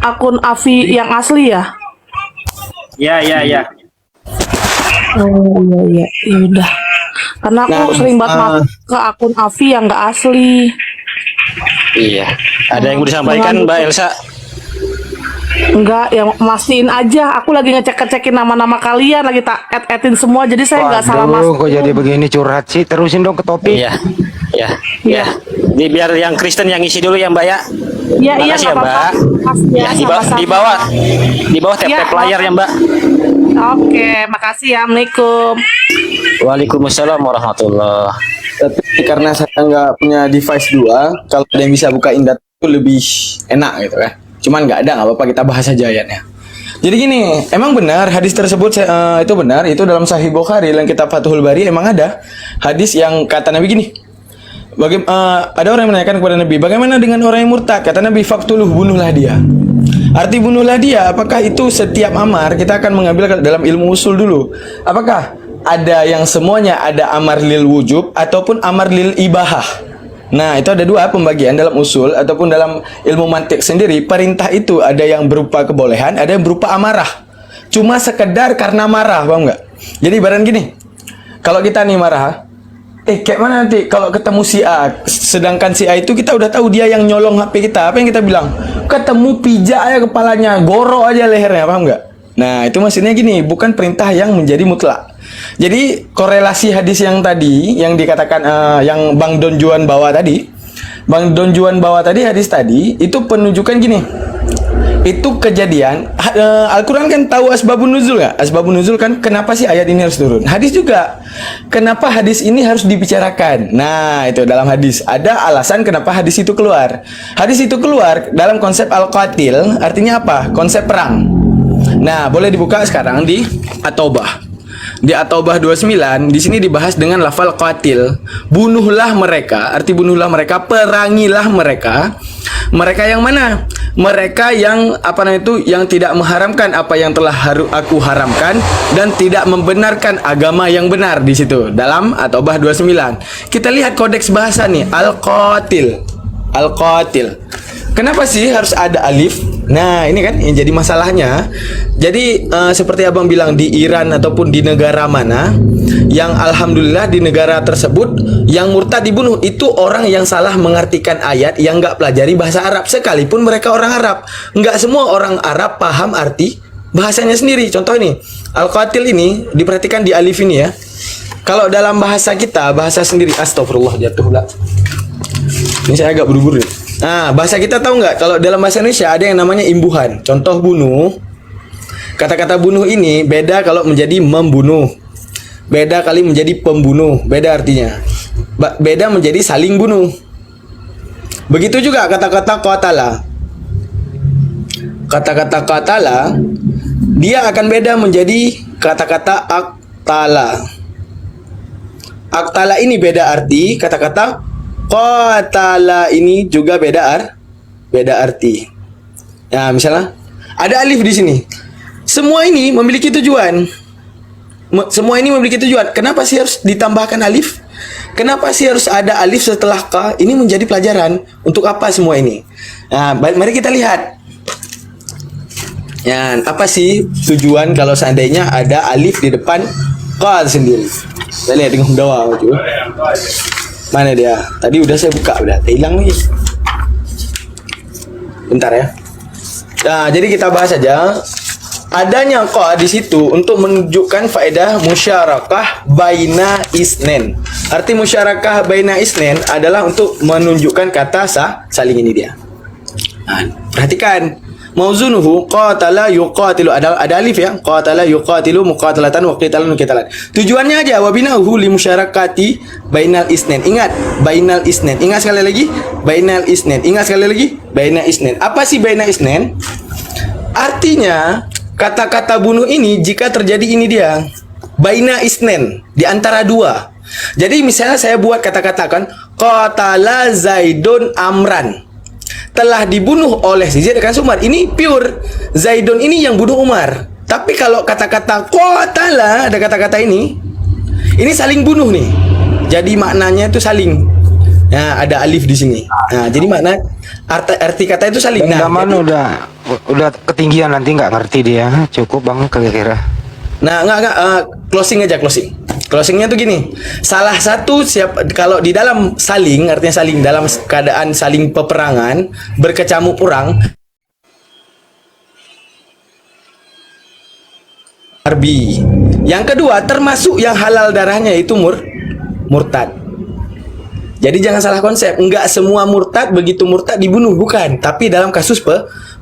akun Avi yang asli ya? Ya. Oh iya, ya udah. Karena aku Nah, sering banget masuk ke akun Avi yang nggak asli. Iya. Ada yang mau disampaikan, Mbak Elsa? Enggak, yang mastiin aja. Aku lagi ngecek-ngecekin nama-nama kalian, lagi tak add-addin semua, jadi saya nggak salah Waduh, masuk. kok jadi begini curhat sih? Terusin dong ke topik. Iya. Iya. Ini biar yang Kristen yang isi dulu ya, Mbak ya. Iya, Makasih ya, nggak apa-apa. Mbak. Makasih ya, Ya, sama-sama. di bawah tap Iya, layar ya, Mbak. Oke, makasih ya. Assalamualaikum. Waalaikumsalam warahmatullah. Tapi karena saya nggak punya device dua, kalau ada yang bisa buka Indat itu lebih enak gitu kan. Cuman nggak ada, nggak apa-apa, kita bahas aja ayatnya. Jadi gini, emang benar hadis tersebut itu benar, itu dalam Sahih Bukhari dalam kitab Fathul Bari emang ada hadis yang kata Nabi gini. Ada orang yang menanyakan kepada Nabi, bagaimana dengan orang yang murtad? Kata Nabi, faktuluh, bunuhlah dia. Arti bunuhlah dia, apakah itu setiap amar? Kita akan mengambil dalam ilmu usul dulu. Apakah ada yang semuanya ada amar lil wujub ataupun amar lil ibahah? Nah, itu ada dua pembagian dalam usul ataupun dalam ilmu mantik sendiri. Perintah itu ada yang berupa kebolehan, ada yang berupa amarah. Cuma sekedar karena marah, paham nggak? Jadi ibarat gini, kalau kita nih marah, kayak mana nanti kalau ketemu si A, sedangkan si A itu kita udah tahu dia yang nyolong HP kita, apa yang kita bilang? Ketemu pijak aja kepalanya, gorok aja lehernya, paham nggak? Nah, itu maksudnya gini, bukan perintah yang menjadi mutlak. Jadi korelasi hadis yang tadi, yang dikatakan yang Bang Don Juan bawa tadi, hadis tadi, itu penunjukan gini. Itu kejadian, Al-Quran kan tahu asbabun nuzul nggak? Asbabun nuzul kan kenapa sih ayat ini harus turun? Hadis juga, kenapa hadis ini harus dibicarakan? Nah, itu dalam hadis, ada alasan kenapa hadis itu keluar. Hadis itu keluar dalam konsep al-qatil, artinya apa? Konsep perang. Nah, boleh dibuka sekarang di At-Taubah. Di At-Taubah 29, di sini dibahas dengan lafal qatil. Bunuhlah mereka, arti bunuhlah mereka, perangilah mereka. Mereka yang mana? Mereka yang yang tidak mengharamkan apa yang telah aku haramkan dan tidak membenarkan agama yang benar di situ. Dalam At-Taubah 29. Kita lihat kodeks bahasa nih, al-qatil. Al-qatil. Kenapa sih harus ada alif? Nah, ini kan yang jadi masalahnya. Jadi seperti Abang bilang, di Iran ataupun di negara mana yang alhamdulillah di negara tersebut yang murtad dibunuh itu orang yang salah mengartikan ayat, yang nggak pelajari bahasa Arab, sekalipun mereka orang Arab. Nggak semua orang Arab paham arti bahasanya sendiri. Contoh ini, al-qatil ini diperhatikan di alif ini ya. Kalau dalam bahasa kita, bahasa sendiri, astagfirullah, jatuh pula. Ini saya agak buru-buru nih. Nah, bahasa kita tahu nggak? Kalau dalam bahasa Indonesia ada yang namanya imbuhan. Contoh bunuh. Kata-kata bunuh ini beda kalau menjadi membunuh. Beda kali menjadi pembunuh. Beda artinya. Beda menjadi saling bunuh. Begitu juga kata-kata qatala. Kata-kata qatala dia akan beda menjadi kata-kata aqtala. Aqtala ini beda arti, kata-kata qatala ini juga beda arti. Nah, misalnya ada alif di sini. Semua ini memiliki tujuan. Kenapa sih harus ditambahkan alif? Kenapa sih harus ada alif setelah ka? Ini menjadi pelajaran. Untuk apa semua ini? Nah, mari kita lihat. Ya, apa sih tujuan kalau seandainya ada alif di depan ka sendiri? Kita lihat dengan dawa cuy. Mana dia? Tadi udah saya buka, udah hilang nih. Bentar ya. Nah, jadi kita bahas aja. Adanya qa di situ untuk menunjukkan faedah musyarakah baina isnen. Arti musyarakah baina isnen adalah untuk menunjukkan kata saling ini dia. Nah, perhatikan. Mauzunuhu qatala yuqatilu, ada alif ya, qatala yuqatilu muqatalatan wa qitalan qitalan. Tujuannya aja wabinahu li musyarakati bainal isnen. Ingat bainal isnen. Ingat sekali lagi bainal isnen. Ingat sekali lagi bainal isnen. Apa sih bainal isnen? Artinya kata-kata bunuh ini jika terjadi ini dia baina isnen, di antara dua. Jadi misalnya saya buat kata-kata kan qatala Zaidun Amran, telah dibunuh oleh si Zaid kan Umar. Ini pure Zaidun ini yang bunuh Umar. Tapi kalau kata-kata qatala, ada kata-kata ini saling bunuh nih. Jadi maknanya itu saling. Nah, ada alif di sini. Nah, jadi makna Arti kata itu saling. Nah, Zaman jadi- udah ketinggian nanti nggak ngerti dia. Cukup bang kira-kira. Nah, enggak, closing aja, closing. Closingnya tuh gini, salah satu kalau di dalam saling, artinya saling dalam keadaan saling peperangan, berkecamuk perang, harbi. Yang kedua, termasuk yang halal darahnya itu murtad. Jadi jangan salah konsep, enggak semua murtad begitu murtad dibunuh, bukan. Tapi dalam kasus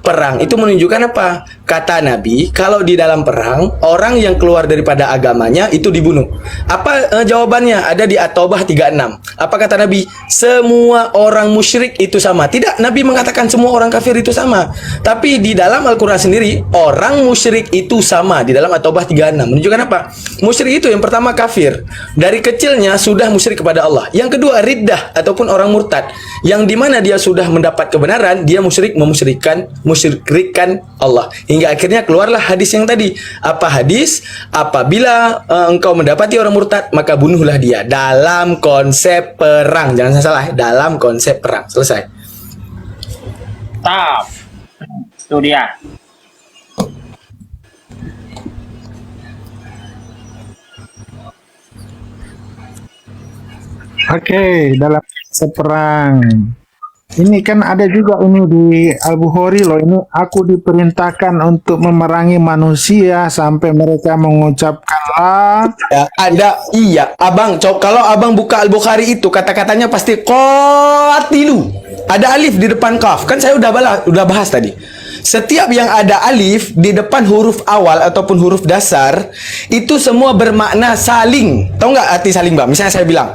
perang, itu menunjukkan apa? Kata Nabi, kalau di dalam perang, orang yang keluar daripada agamanya itu dibunuh. Apa jawabannya? Ada di At-Taubah 36. Apa kata Nabi? Semua orang musyrik itu sama. Tidak, Nabi mengatakan semua orang kafir itu sama. Tapi di dalam Al-Quran sendiri, orang musyrik itu sama. Di dalam At-Taubah 36. Menunjukkan apa? Musyrik itu yang pertama kafir. Dari kecilnya sudah musyrik kepada Allah. Yang kedua, riddah ataupun orang murtad. Yang dimana dia sudah mendapat kebenaran, dia musyrikan Allah. Hingga akhirnya keluarlah hadis yang tadi. Apa hadis? Apabila engkau mendapati orang murtad, maka bunuhlah dia. Dalam konsep perang. Jangan salah, dalam konsep perang. Selesai. Stop. Itu dia. Oke, dalam seperang. Ini kan ada juga ini di Al-Bukhari loh. Ini aku diperintahkan untuk memerangi manusia sampai mereka mengucapkan la. Ya, ada, iya, abang. Kalau abang buka Al-Bukhari itu kata-katanya pasti qatilu. Ada alif di depan kaf. Kan saya udah bahas tadi. Setiap yang ada alif di depan huruf awal ataupun huruf dasar itu semua bermakna saling. Tahu nggak arti saling, Bang? Misalnya saya bilang,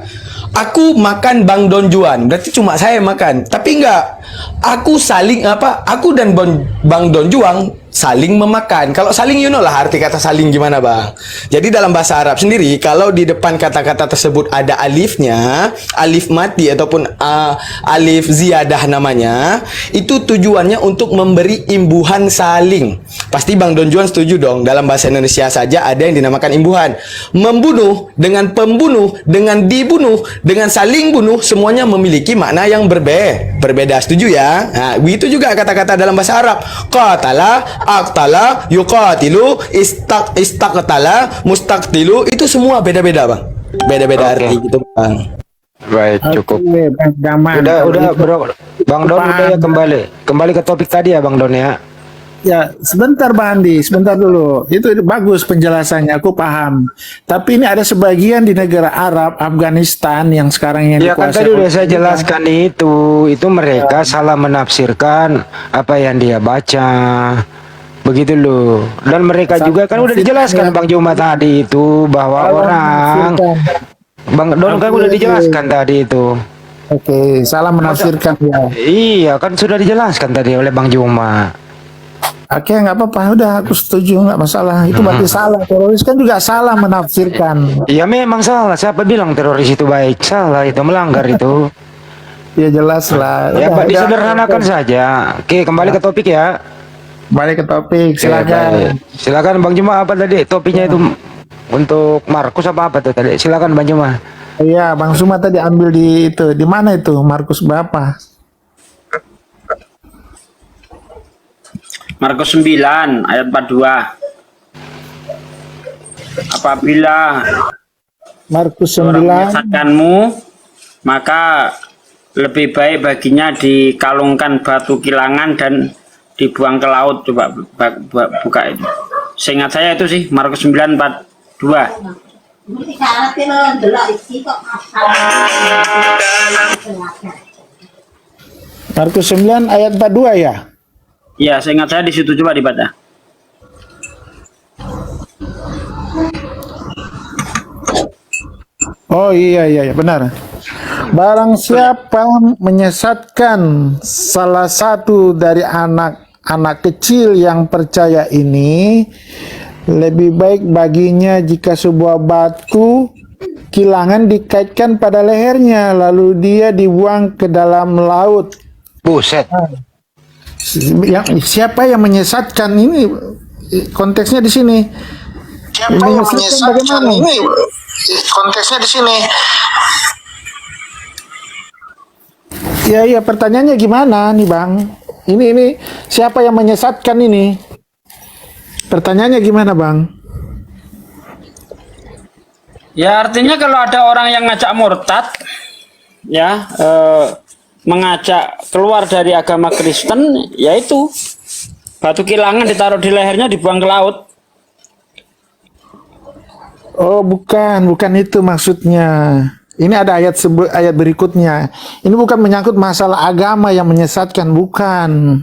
aku makan Bang Don Juan, berarti cuma saya makan. Tapi enggak, aku saling apa? Aku dan Bang Don Juan saling memakan. Kalau saling, you know lah arti kata saling gimana, Bang. Jadi dalam bahasa Arab sendiri, kalau di depan kata-kata tersebut ada alifnya, alif mati ataupun alif ziyadah namanya, itu tujuannya untuk memberi imbuhan saling. Pasti Bang Don Juan setuju dong, dalam bahasa Indonesia saja ada yang dinamakan imbuhan. Membunuh, dengan pembunuh, dengan dibunuh, dengan saling bunuh, semuanya memiliki makna yang berbeda. Setuju ya? Nah, begitu juga kata-kata dalam bahasa Arab. Qatala, aqtala, yuqatilu, istaqtala, mustaqtilu, itu semua beda-beda, Bang. Beda-beda arti gitu, Bang. Baik, cukup. Oke, Bang Daman. Udah bro. Bang Don udah ya kembali ke topik tadi ya Bang Don ya. Ya, sebentar Bang Andi, sebentar dulu. Itu bagus penjelasannya, aku paham. Tapi ini ada sebagian di negara Arab, Afghanistan yang sekarang yang Ya kan dikuasai tadi udah oleh saya Taliban. jelaskan itu mereka salah menafsirkan apa yang dia baca. Begitu loh. Dan mereka juga kan udah dijelaskan Bang Juma tadi itu bahwa Salah orang menafsirkan. Bang Don kan udah dijelaskan tadi itu. Oke, salah menafsirkan ya. Iya kan sudah dijelaskan tadi oleh Bang Juma. Oke, nggak apa-apa. Udah, aku setuju, nggak masalah. Itu berarti salah. Teroris kan juga salah menafsirkan. Iya memang salah. Siapa bilang teroris itu baik? Salah, itu melanggar itu. Ya jelas lah. Ya Udah, Pak, udah. disederhanakan saja. Oke, kembali ke topik ya. Balik ke topik, Oke, silakan. baik. Silakan Bang Juma, apa tadi topiknya itu untuk Markus apa tuh tadi? Silakan Bang Juma. Iya, Bang Suma tadi ambil di itu. Di mana itu? Markus berapa? Markus 9 ayat 42. Apabila Markus orang 9. menyesatkanmu, maka lebih baik baginya dikalungkan batu kilangan dan dibuang ke laut. Coba buka itu. Seingat saya itu sih Markus 9:42. Markus 9 ayat 42 ya? Iya, seingat saya di situ, coba dibaca. Oh iya benar. Barang siapa menyesatkan salah satu dari anak-anak kecil yang percaya ini, lebih baik baginya jika sebuah batu kilangan dikaitkan pada lehernya lalu dia dibuang ke dalam laut. Buset. Siapa yang menyesatkan ini konteksnya di sini? Siapa yang menyesatkan ini? Konteksnya di sini. Iya, pertanyaannya gimana nih Bang? Ini siapa yang menyesatkan ini? Pertanyaannya gimana Bang? Ya artinya kalau ada orang yang ngajak murtad, ya mengajak keluar dari agama Kristen, yaitu batu kilangan ditaruh di lehernya dibuang ke laut. Oh, bukan itu maksudnya. Ini ada ayat berikutnya. Ini bukan menyangkut masalah agama yang menyesatkan, bukan.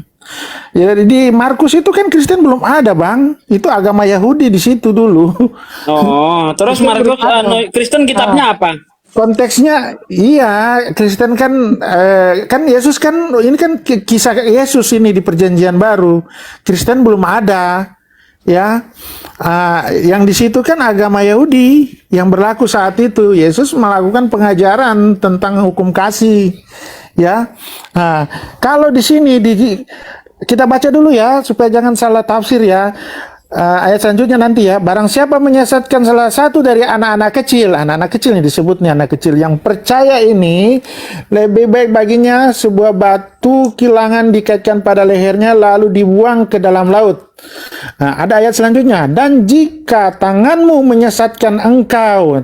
Ya, di Markus itu kan Kristen belum ada, Bang. Itu agama Yahudi di situ dulu. Oh, terus Markus Kristen kitabnya apa? Konteksnya, iya, Kristen kan kan Yesus kan ini kan kisah Yesus ini di Perjanjian Baru. Kristen belum ada, ya. Yang di situ kan agama Yahudi yang berlaku saat itu. Yesus melakukan pengajaran tentang hukum kasih, ya. Kalau di sini kita baca dulu ya supaya jangan salah tafsir ya. Ayat selanjutnya nanti ya. Barang siapa menyesatkan salah satu dari anak-anak kecil yang disebutnya anak kecil yang percaya ini, lebih baik baginya sebuah batu kilangan dikaitkan pada lehernya lalu dibuang ke dalam laut. Ada ayat selanjutnya. Dan jika tanganmu menyesatkan engkau,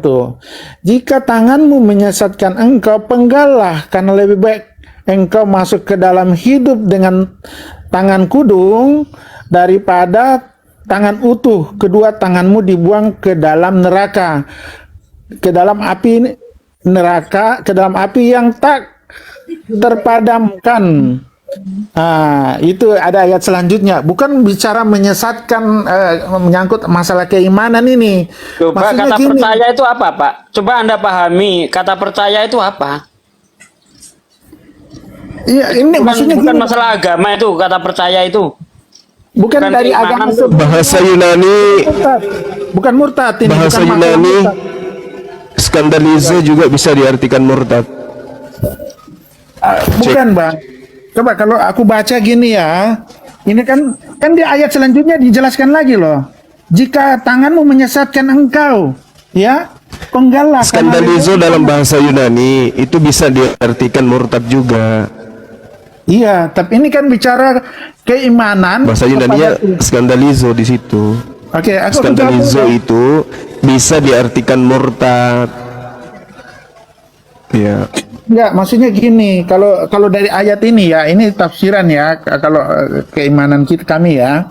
jika tanganmu menyesatkan engkau, penggallah, karena lebih baik engkau masuk ke dalam hidup dengan tangan kudung daripada tangan utuh, kedua tanganmu dibuang ke dalam neraka, ke dalam api neraka, ke dalam api yang tak terpadamkan. Itu ada ayat selanjutnya. Bukan bicara menyesatkan, menyangkut masalah keimanan ini. Coba kata gini, percaya itu apa, Pak? Coba Anda pahami, kata percaya itu apa? Iya, ini maksudnya bukan gini, masalah agama itu, kata percaya itu. Bukan dari agama bahasa Yunani, bukan murtad ini. Bahasa bukan Yunani skandalize juga bisa diartikan murtad. Bukan Bang. Coba kalau aku baca gini ya, ini kan di ayat selanjutnya dijelaskan lagi loh. Jika tanganmu menyesatkan engkau, ya penggallah. Skandalizo dalam bahasa Yunani itu bisa diartikan murtad juga. Iya, tapi ini kan bicara keimanan. Bahasa Yunani skandalizo di situ. Oke, skandalizo itu bisa diartikan murtad. Ya. Enggak, maksudnya gini, kalau dari ayat ini ya, ini tafsiran ya, kalau keimanan kami ya,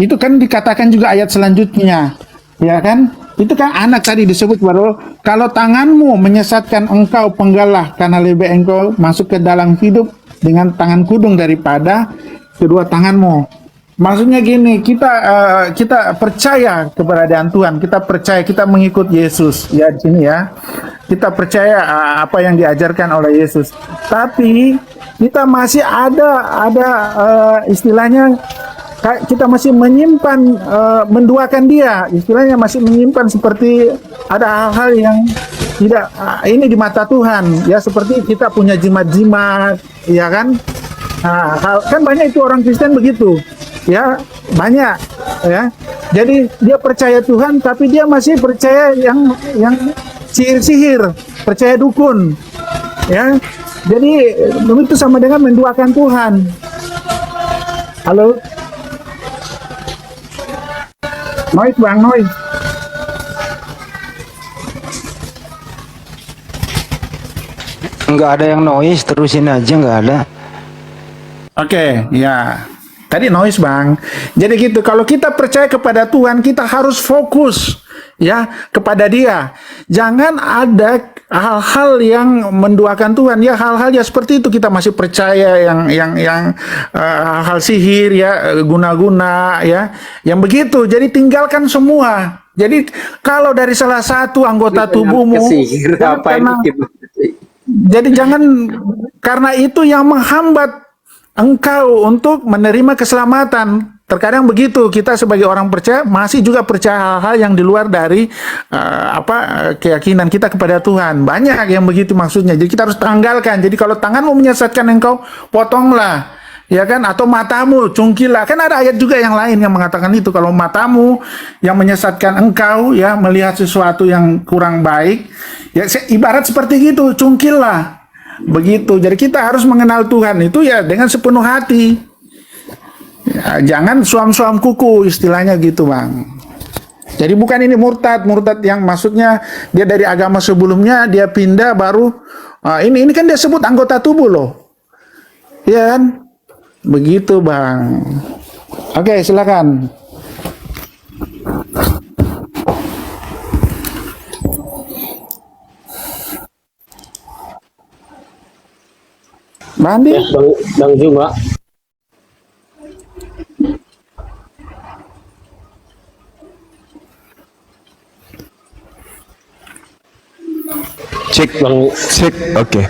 itu kan dikatakan juga ayat selanjutnya, ya kan? Itu kan anak tadi disebut baru, kalau tanganmu menyesatkan engkau, penggallah, karena lebih engkau masuk ke dalam hidup dengan tangan kudung daripada kedua tanganmu. Maksudnya gini, kita percaya keberadaan Tuhan, kita percaya, kita mengikut Yesus ya di sini ya. Kita percaya apa yang diajarkan oleh Yesus. Tapi kita masih ada istilahnya, kita masih menyimpan, menduakan dia. Istilahnya masih menyimpan seperti ada hal-hal yang tidak ini di mata Tuhan ya, seperti kita punya jimat-jimat ya kan. Kan banyak itu orang Kristen begitu ya, banyak ya. Jadi dia percaya Tuhan tapi dia masih percaya yang sihir-sihir, percaya dukun ya. Jadi itu sama dengan menduakan Tuhan. Halo, noise Bang, noise. Nggak ada yang noise, terusin aja, nggak ada. Oke, ya. Tadi noise Bang. Jadi gitu, kalau kita percaya kepada Tuhan, kita harus fokus ya kepada Dia. Jangan ada hal-hal yang menduakan Tuhan ya, hal-hal ya seperti itu kita masih percaya yang hal sihir ya, guna-guna ya, yang begitu. Jadi tinggalkan semua. Jadi kalau dari salah satu anggota tubuhmu, jadi jangan karena itu yang menghambat engkau untuk menerima keselamatan. Terkadang begitu, kita sebagai orang percaya masih juga percaya hal-hal yang di luar dari keyakinan kita kepada Tuhan. Banyak yang begitu maksudnya. Jadi kita harus tanggalkan. Jadi kalau tanganmu menyesatkan engkau, potonglah. Ya kan? Atau matamu, cungkilah. Kan ada ayat juga yang lain yang mengatakan itu. Kalau matamu yang menyesatkan engkau, ya melihat sesuatu yang kurang baik, ya ibarat seperti gitu, cungkilah. Begitu. Jadi kita harus mengenal Tuhan itu ya dengan sepenuh hati. Ya, jangan suam-suam kuku istilahnya gitu, Bang. Jadi bukan ini murtad yang maksudnya dia dari agama sebelumnya dia pindah baru ini kan dia sebut anggota tubuh loh. Iya kan? Begitu, Bang. Oke, silakan. Bang Andi? Bang juga. Cek, Bang, cek. Oke.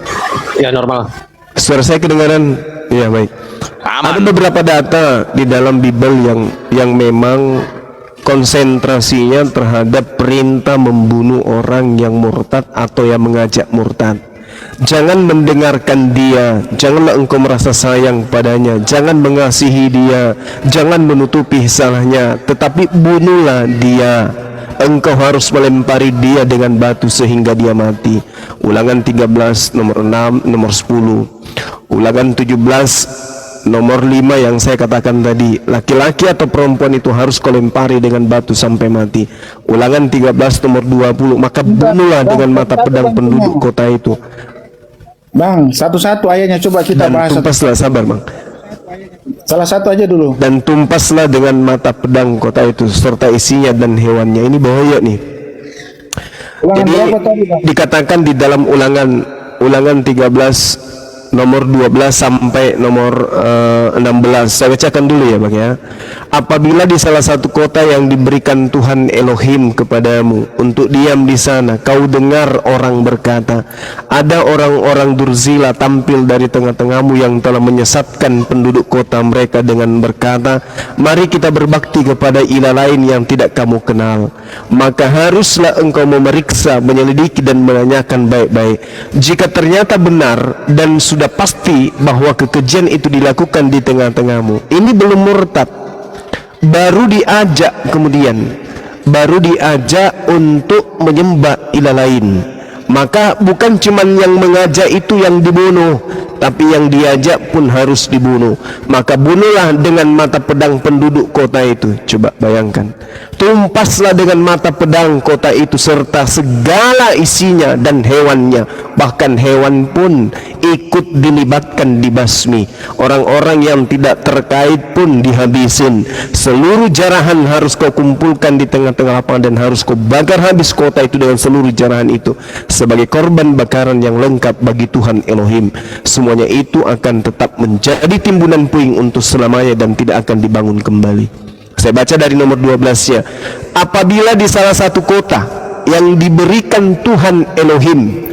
ya normal. Suara saya kedengaran? Iya, baik. Ada beberapa data di dalam Bible yang memang konsentrasinya terhadap perintah membunuh orang yang murtad atau yang mengajak murtad. Jangan mendengarkan dia, janganlah engkau merasa sayang padanya, jangan mengasihi dia, jangan menutupi salahnya, tetapi bunuhlah dia. Engkau harus melempari dia dengan batu sehingga dia mati. Ulangan 13 nomor 6 nomor 10. Ulangan 17 nomor 5 yang saya katakan tadi, laki-laki atau perempuan itu harus kau lempari dengan batu sampai mati. Ulangan 13 nomor 20, maka bunuhlah dengan mata pedang penduduk kota itu. Bang, satu-satu ayatnya coba kita Dan bahas. tumpaslah, sabar bang. Salah satu aja dulu. Dan tumpaslah dengan mata pedang kota itu serta isinya dan hewannya. Ini bahaya nih. Ulangan Jadi berapa tadi, Bang? dikatakan di dalam ulangan 13 nomor 12 sampai nomor 16. Saya bacakan dulu ya Bang ya. Apabila di salah satu kota yang diberikan Tuhan Elohim kepadamu untuk diam di sana, kau dengar orang berkata, ada orang-orang durzila tampil dari tengah-tengahmu yang telah menyesatkan penduduk kota mereka dengan berkata, mari kita berbakti kepada ilah lain yang tidak kamu kenal. Maka haruslah engkau memeriksa, menyelidiki dan menanyakan baik-baik. Jika ternyata benar dan sudah pasti bahwa kekejian itu dilakukan di tengah-tengahmu, ini belum murtad, baru diajak untuk menyembah ilah lain, maka bukan cuman yang mengajak itu yang dibunuh, tapi yang diajak pun harus dibunuh. Maka bunuhlah dengan mata pedang penduduk kota itu. Coba bayangkan, tumpaslah dengan mata pedang kota itu serta segala isinya dan hewannya, bahkan hewan pun ikut dilibatkan dibasmi. Orang-orang yang tidak terkait pun dihabisin. Seluruh jarahan harus kau kumpulkan di tengah-tengah lapangan dan harus kau bakar habis kota itu dengan seluruh jarahan itu sebagai korban bakaran yang lengkap bagi Tuhan Elohim. Semuanya itu akan tetap menjadi timbunan puing untuk selamanya dan tidak akan dibangun kembali. Saya baca dari nomor 12-nya. Apabila di salah satu kota yang diberikan Tuhan Elohim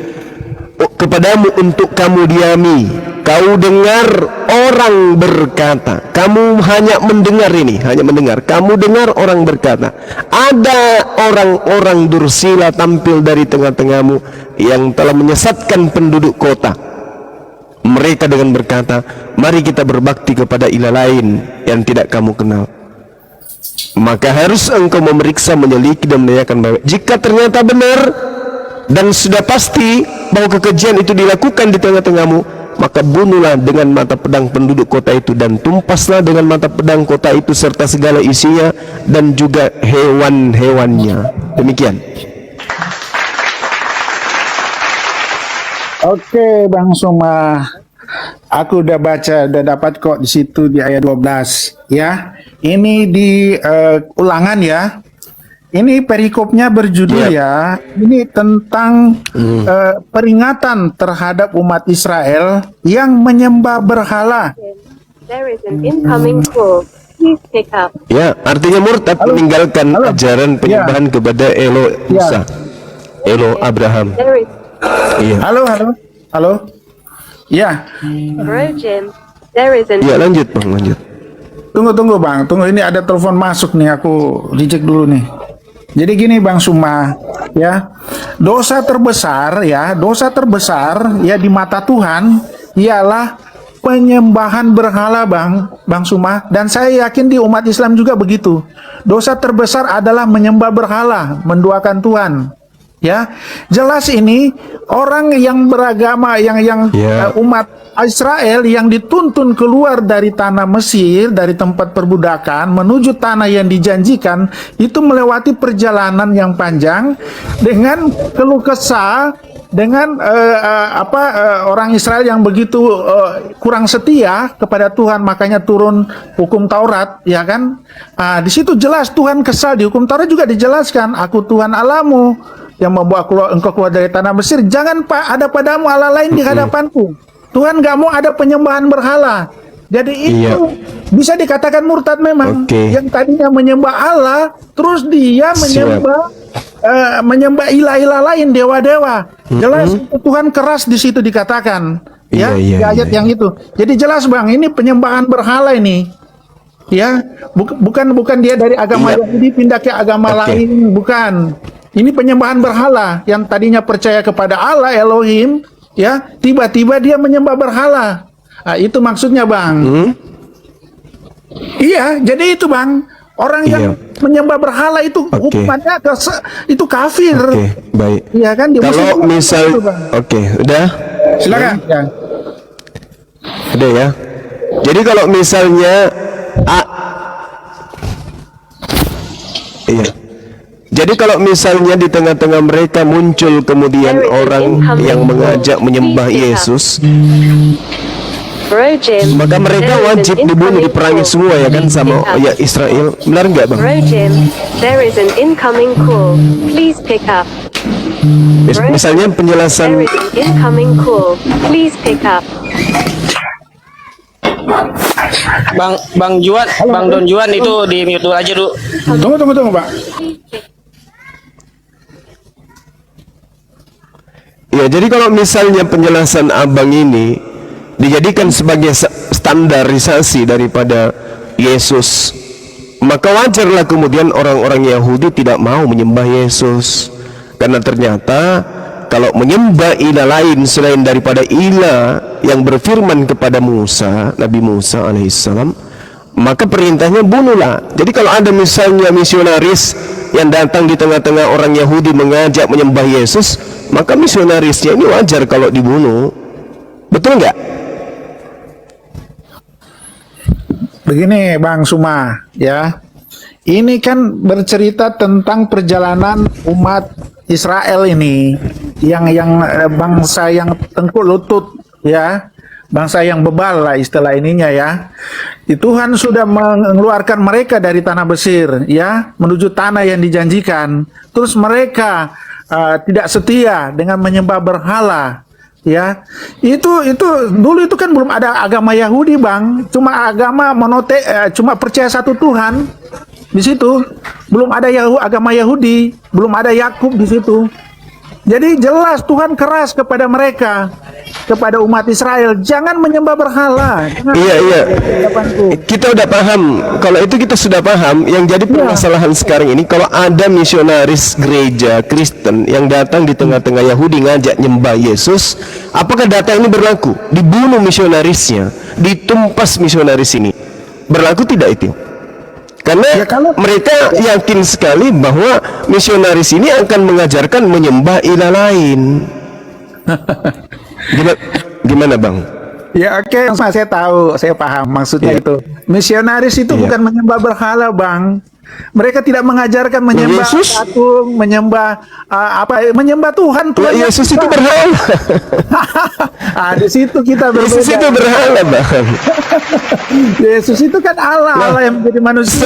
kepadamu untuk kamu diami, kau dengar orang berkata, kamu hanya mendengar ini, kamu dengar orang berkata, ada orang-orang dursila tampil dari tengah-tengahmu yang telah menyesatkan penduduk kota. Mereka dengan berkata, mari kita berbakti kepada ilah lain yang tidak kamu kenal. Maka harus engkau memeriksa, menyelidiki dan menanyakan baik. Jika ternyata benar dan sudah pasti bahwa kekejian itu dilakukan di tengah-tengahmu, maka bunuhlah dengan mata pedang penduduk kota itu dan tumpaslah dengan mata pedang kota itu serta segala isinya dan juga hewan-hewannya. Demikian. Oke, Bang Suma. Aku udah baca, udah dapat kok di situ di ayat 12 ya. Ini di ulangan ya. Ini perikopnya berjudul ya. Ini tentang peringatan terhadap umat Israel yang menyembah berhala. There is an incoming call. Please pick up. Ya, artinya murtad meninggalkan ajaran penyembahan kepada Elo Musa, Elo Abraham. There is Iya. Halo. Ya. Bro Jim. There is an Ya, lanjut Bang, lanjut. Tunggu Bang. Tunggu, ini ada telepon masuk nih, aku reject dulu nih. Jadi gini Bang Suma, ya. Dosa terbesar ya di mata Tuhan ialah penyembahan berhala Bang Suma, dan saya yakin di umat Islam juga begitu. Dosa terbesar adalah menyembah berhala, menduakan Tuhan. Ya, jelas ini orang yang beragama, yang Ya. umat Israel yang dituntun keluar dari tanah Mesir, dari tempat perbudakan menuju tanah yang dijanjikan, itu melewati perjalanan yang panjang dengan keluh kesah, dengan orang Israel yang begitu kurang setia kepada Tuhan, makanya turun hukum Taurat, ya kan? Di situ jelas Tuhan kesal. Di hukum Taurat juga dijelaskan, aku Tuhan Allahmu yang membawa engkau keluar dari tanah Mesir. Jangan ada padamu Allah lain di hadapanku. Tuhan gak mau ada penyembahan berhala. Jadi itu bisa dikatakan murtad memang. Yang tadinya menyembah Allah, terus dia menyembah ilah-ilah lain, dewa-dewa. Jelas Tuhan keras di situ dikatakan. Ya, di ayat yang itu. Jadi jelas Bang, ini penyembahan berhala ini. Ya, bukan dia dari agama Yahudi pindah ke agama lain, bukan. Ini penyembahan berhala yang tadinya percaya kepada Allah Elohim, ya, tiba-tiba dia menyembah berhala. Nah, itu maksudnya Bang. Iya, jadi itu Bang, orang yang menyembah berhala itu hukumannya itu kafir. Baik. Iya kan? Kalau misal, udah. Silakan. Ya. Udah ya. Jadi kalau misalnya Jadi kalau misalnya di tengah-tengah mereka muncul kemudian orang yang mengajak menyembah Yesus, maka mereka wajib dibunuh, diperangi semua ya kan sama ya Israel. Benar nggak Bang? There is an incoming call. Please pick up. Misalnya penjelasan There is an incoming call. Please pick up. Bang Juan, Bang Don Juan itu di mute dulu aja dulu. Tunggu Pak. Ya, jadi kalau misalnya penjelasan Abang ini dijadikan sebagai standarisasi daripada Yesus, maka wajarlah kemudian orang-orang Yahudi tidak mau menyembah Yesus. Karena ternyata kalau menyembah ilah lain selain daripada ilah yang berfirman kepada Musa, Nabi Musa alaihissalam, maka perintahnya bunuhlah. Jadi kalau ada misalnya misionaris yang datang di tengah-tengah orang Yahudi mengajak menyembah Yesus, maka misionarisnya ini wajar kalau dibunuh. Betul nggak? Begini Bang Suma, ya. Ini kan bercerita tentang perjalanan umat Israel ini, yang bangsa yang tengkuk lutut, ya. Bangsa yang bebal lah istilah ininya ya. Tuhan sudah mengeluarkan mereka dari tanah Mesir, ya, menuju tanah yang dijanjikan. Terus mereka tidak setia dengan menyembah berhala, ya. Itu dulu itu kan belum ada agama Yahudi Bang, cuma agama cuma percaya satu Tuhan. Di situ belum ada agama Yahudi, belum ada Yakub di situ. Jadi jelas Tuhan keras kepada mereka, kepada umat Israel, jangan menyembah berhala. Iya. Kita udah paham. Kalau itu kita sudah paham. Yang jadi permasalahan sekarang ini, kalau ada misionaris gereja Kristen yang datang di tengah-tengah Yahudi ngajak nyembah Yesus, apakah data ini berlaku? Dibunuh misionarisnya, ditumpas misionaris ini. Berlaku tidak itu? Karena mereka yakin sekali bahwa misionaris ini akan mengajarkan menyembah ilah lain. Gimana Bang? Ya oke, saya tahu, saya paham maksudnya itu. Misionaris itu bukan menyembah berhala Bang. Mereka tidak mengajarkan menyembah patung, menyembah menyembah Tuhan. Tuhan Yesus itu berhala. Di situ kita berbeda. Yesus itu berhala Bang. Yesus itu kan Allah yang menjadi manusia.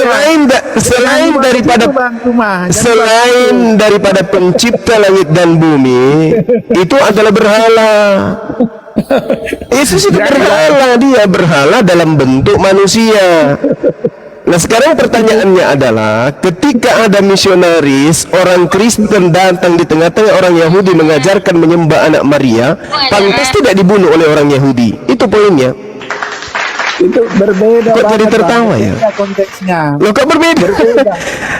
Selain daripada pencipta langit dan bumi, itu adalah berhala. Yesus itu berhala, dia berhala dalam bentuk manusia. Nah sekarang pertanyaannya adalah, ketika ada misionaris orang Kristen datang di tengah-tengah orang Yahudi mengajarkan menyembah anak Maria, pantas tidak dibunuh oleh orang Yahudi? Itu poinnya. Itu berbeda. Kok jadi tertawa ya? Konteksnya. Loh kok berbeda?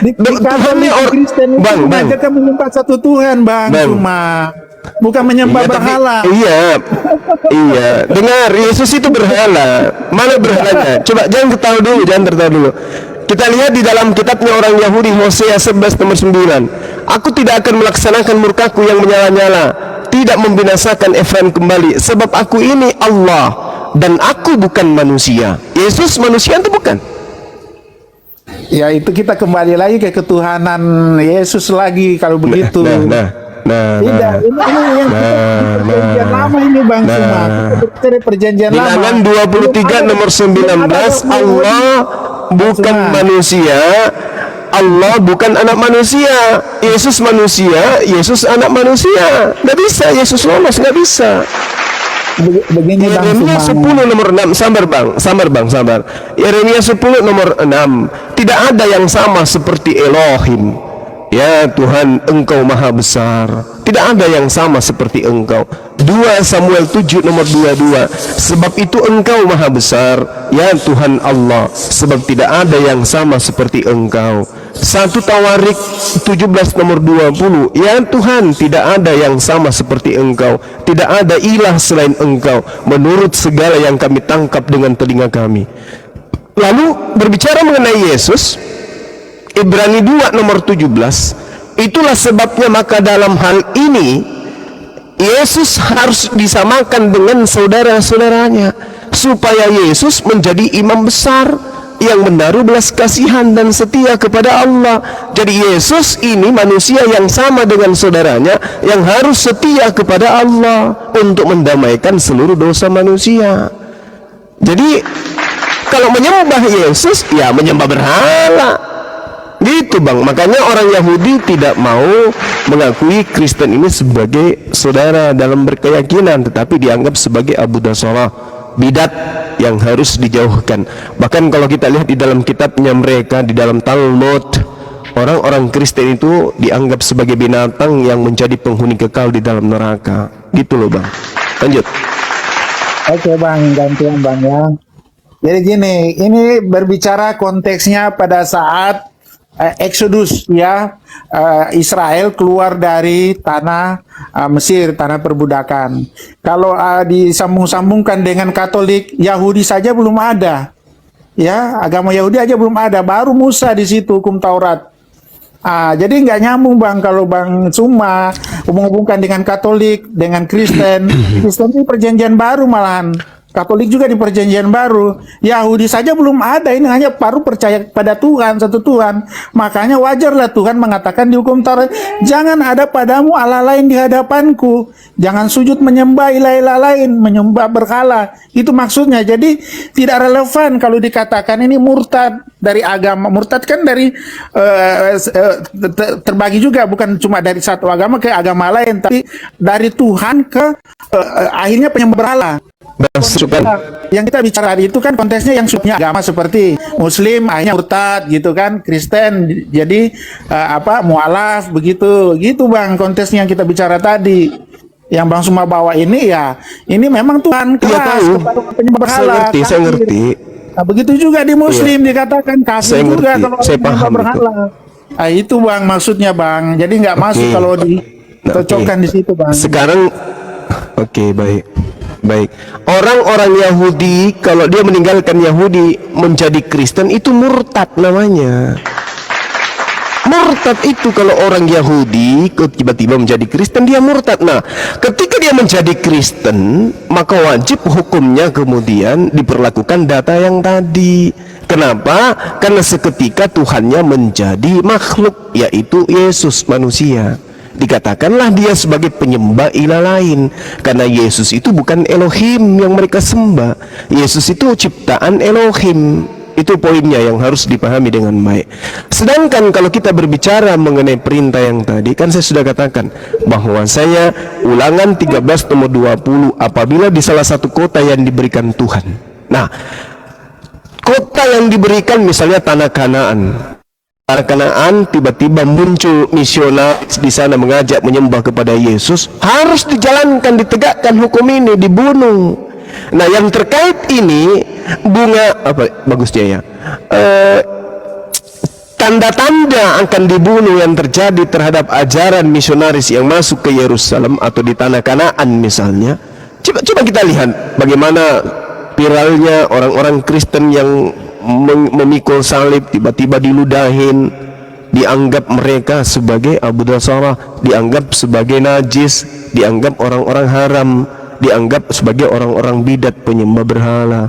Di Kristen itu mengajarkan menyembah satu Tuhan Bang. Cuma bukan menyembah berhala. Iya. Dengar, Yesus itu berhala. Mana berhalanya? Coba jangan tertawa dulu. Kita lihat di dalam kitabnya orang Yahudi, Hosea 11 nomor 9. Aku tidak akan melaksanakan murkaku yang menyala-nyala, tidak membinasakan Efraim kembali, sebab aku ini Allah dan aku bukan manusia. Yesus manusia atau bukan? Ya itu kita kembali lagi ke ketuhanan Yesus lagi kalau begitu. Tidak, ini yang perjanjian lama ini Bang Suma. Kita berbicara perjanjian lama. Bilangan 23 nomor 19, Allah bukan manusia, Allah bukan anak manusia. Yesus manusia, Yesus anak manusia. Nggak bisa, Yesus lolos, nggak bisa. Begini Bang Yeremia Suma. 10 nomor 6, sabar. Yeremia 10 nomor 6. Tidak ada yang sama seperti Elohim. Ya Tuhan, Engkau maha besar. Tidak ada yang sama seperti Engkau. 2 Samuel 7 nomor 22. Sebab itu Engkau maha besar, ya Tuhan Allah, sebab tidak ada yang sama seperti Engkau. 1 Tawarik 17 nomor 20. Ya Tuhan, tidak ada yang sama seperti Engkau, tidak ada ilah selain Engkau, menurut segala yang kami tangkap dengan telinga kami. Lalu berbicara mengenai Yesus, Ibrani 2 nomor 17. Itulah sebabnya maka dalam hal ini Yesus harus disamakan dengan saudara-saudaranya, supaya Yesus menjadi imam besar yang menaruh belas kasihan dan setia kepada Allah. Jadi Yesus ini manusia yang sama dengan saudaranya, yang harus setia kepada Allah untuk mendamaikan seluruh dosa manusia. Jadi kalau menyembah Yesus, ya menyembah berhala. Gitu Bang, makanya orang Yahudi tidak mau mengakui Kristen ini sebagai saudara dalam berkeyakinan, tetapi dianggap sebagai Abu Dasalah, bidat yang harus dijauhkan. Bahkan kalau kita lihat di dalam kitabnya mereka, di dalam Talmud, orang-orang Kristen itu dianggap sebagai binatang yang menjadi penghuni kekal di dalam neraka. Gitu loh Bang. Lanjut. Oke Bang, gantian Bang ya. Jadi gini, ini berbicara konteksnya pada saat Exodus ya, Israel keluar dari tanah Mesir, tanah perbudakan. Kalau disambung-sambungkan dengan Katolik, Yahudi saja belum ada. Ya, agama Yahudi aja belum ada, baru Musa di situ hukum Taurat. Jadi nggak nyambung Bang kalau Bang Suma hubung-hubungkan dengan Katolik, dengan Kristen. Kristen ini perjanjian baru malahan. Katolik juga di perjanjian baru. Yahudi saja belum ada, ini hanya baru percaya pada Tuhan, satu Tuhan. Makanya wajarlah Tuhan mengatakan di hukum Taurat, jangan ada padamu Allah lain di hadapanku. Jangan sujud menyembah ilah-ilah lain, menyembah berhala. Itu maksudnya. Jadi tidak relevan kalau dikatakan ini murtad dari agama. Murtad kan dari terbagi juga, bukan cuma dari satu agama ke agama lain, tapi dari Tuhan ke akhirnya penyembah berhala. Yang kita bicara itu kan konteksnya yang punya agama seperti Muslim akhirnya murtad gitu kan, Kristen jadi mualaf begitu Bang, konteksnya yang kita bicara tadi. Yang Bang Suma bawa ini ya, ini memang Tuhan keras kepada penyembah berhala. Saya ngerti. Nah, begitu juga di Muslim dikatakan kafir juga kalau saya paham berhala. Itu Bang maksudnya Bang. Jadi nggak masuk kalau dicocokkan di situ Bang. Sekarang oke, baik. Orang-orang Yahudi kalau dia meninggalkan Yahudi menjadi Kristen itu murtad namanya. Murtad itu kalau orang Yahudi tiba-tiba menjadi Kristen, dia murtad. Nah, ketika dia menjadi Kristen, maka wajib hukumnya kemudian diperlakukan data yang tadi. Kenapa? Karena seketika Tuhannya menjadi makhluk, yaitu Yesus manusia. Dikatakanlah dia sebagai penyembah ilah lain, karena Yesus itu bukan Elohim yang mereka sembah. Yesus itu ciptaan Elohim. Itu poinnya yang harus dipahami dengan baik. Sedangkan kalau kita berbicara mengenai perintah yang tadi, kan saya sudah katakan bahwa saya Ulangan 13 nomor 20, apabila di salah satu kota yang diberikan Tuhan. Nah, kota yang diberikan misalnya tanah Kanaan, tiba-tiba muncul misionaris di sana mengajak menyembah kepada Yesus, harus dijalankan, ditegakkan hukum ini, dibunuh. Nah, yang terkait ini tanda-tanda akan dibunuh yang terjadi terhadap ajaran misionaris yang masuk ke Yerusalem atau di tanah Kanaan misalnya. Coba kita lihat bagaimana viralnya orang-orang Kristen yang memikul salib tiba-tiba diludahin, dianggap mereka sebagai Abu Dasarah, dianggap sebagai najis, dianggap orang-orang haram, dianggap sebagai orang-orang bidat penyembah berhala.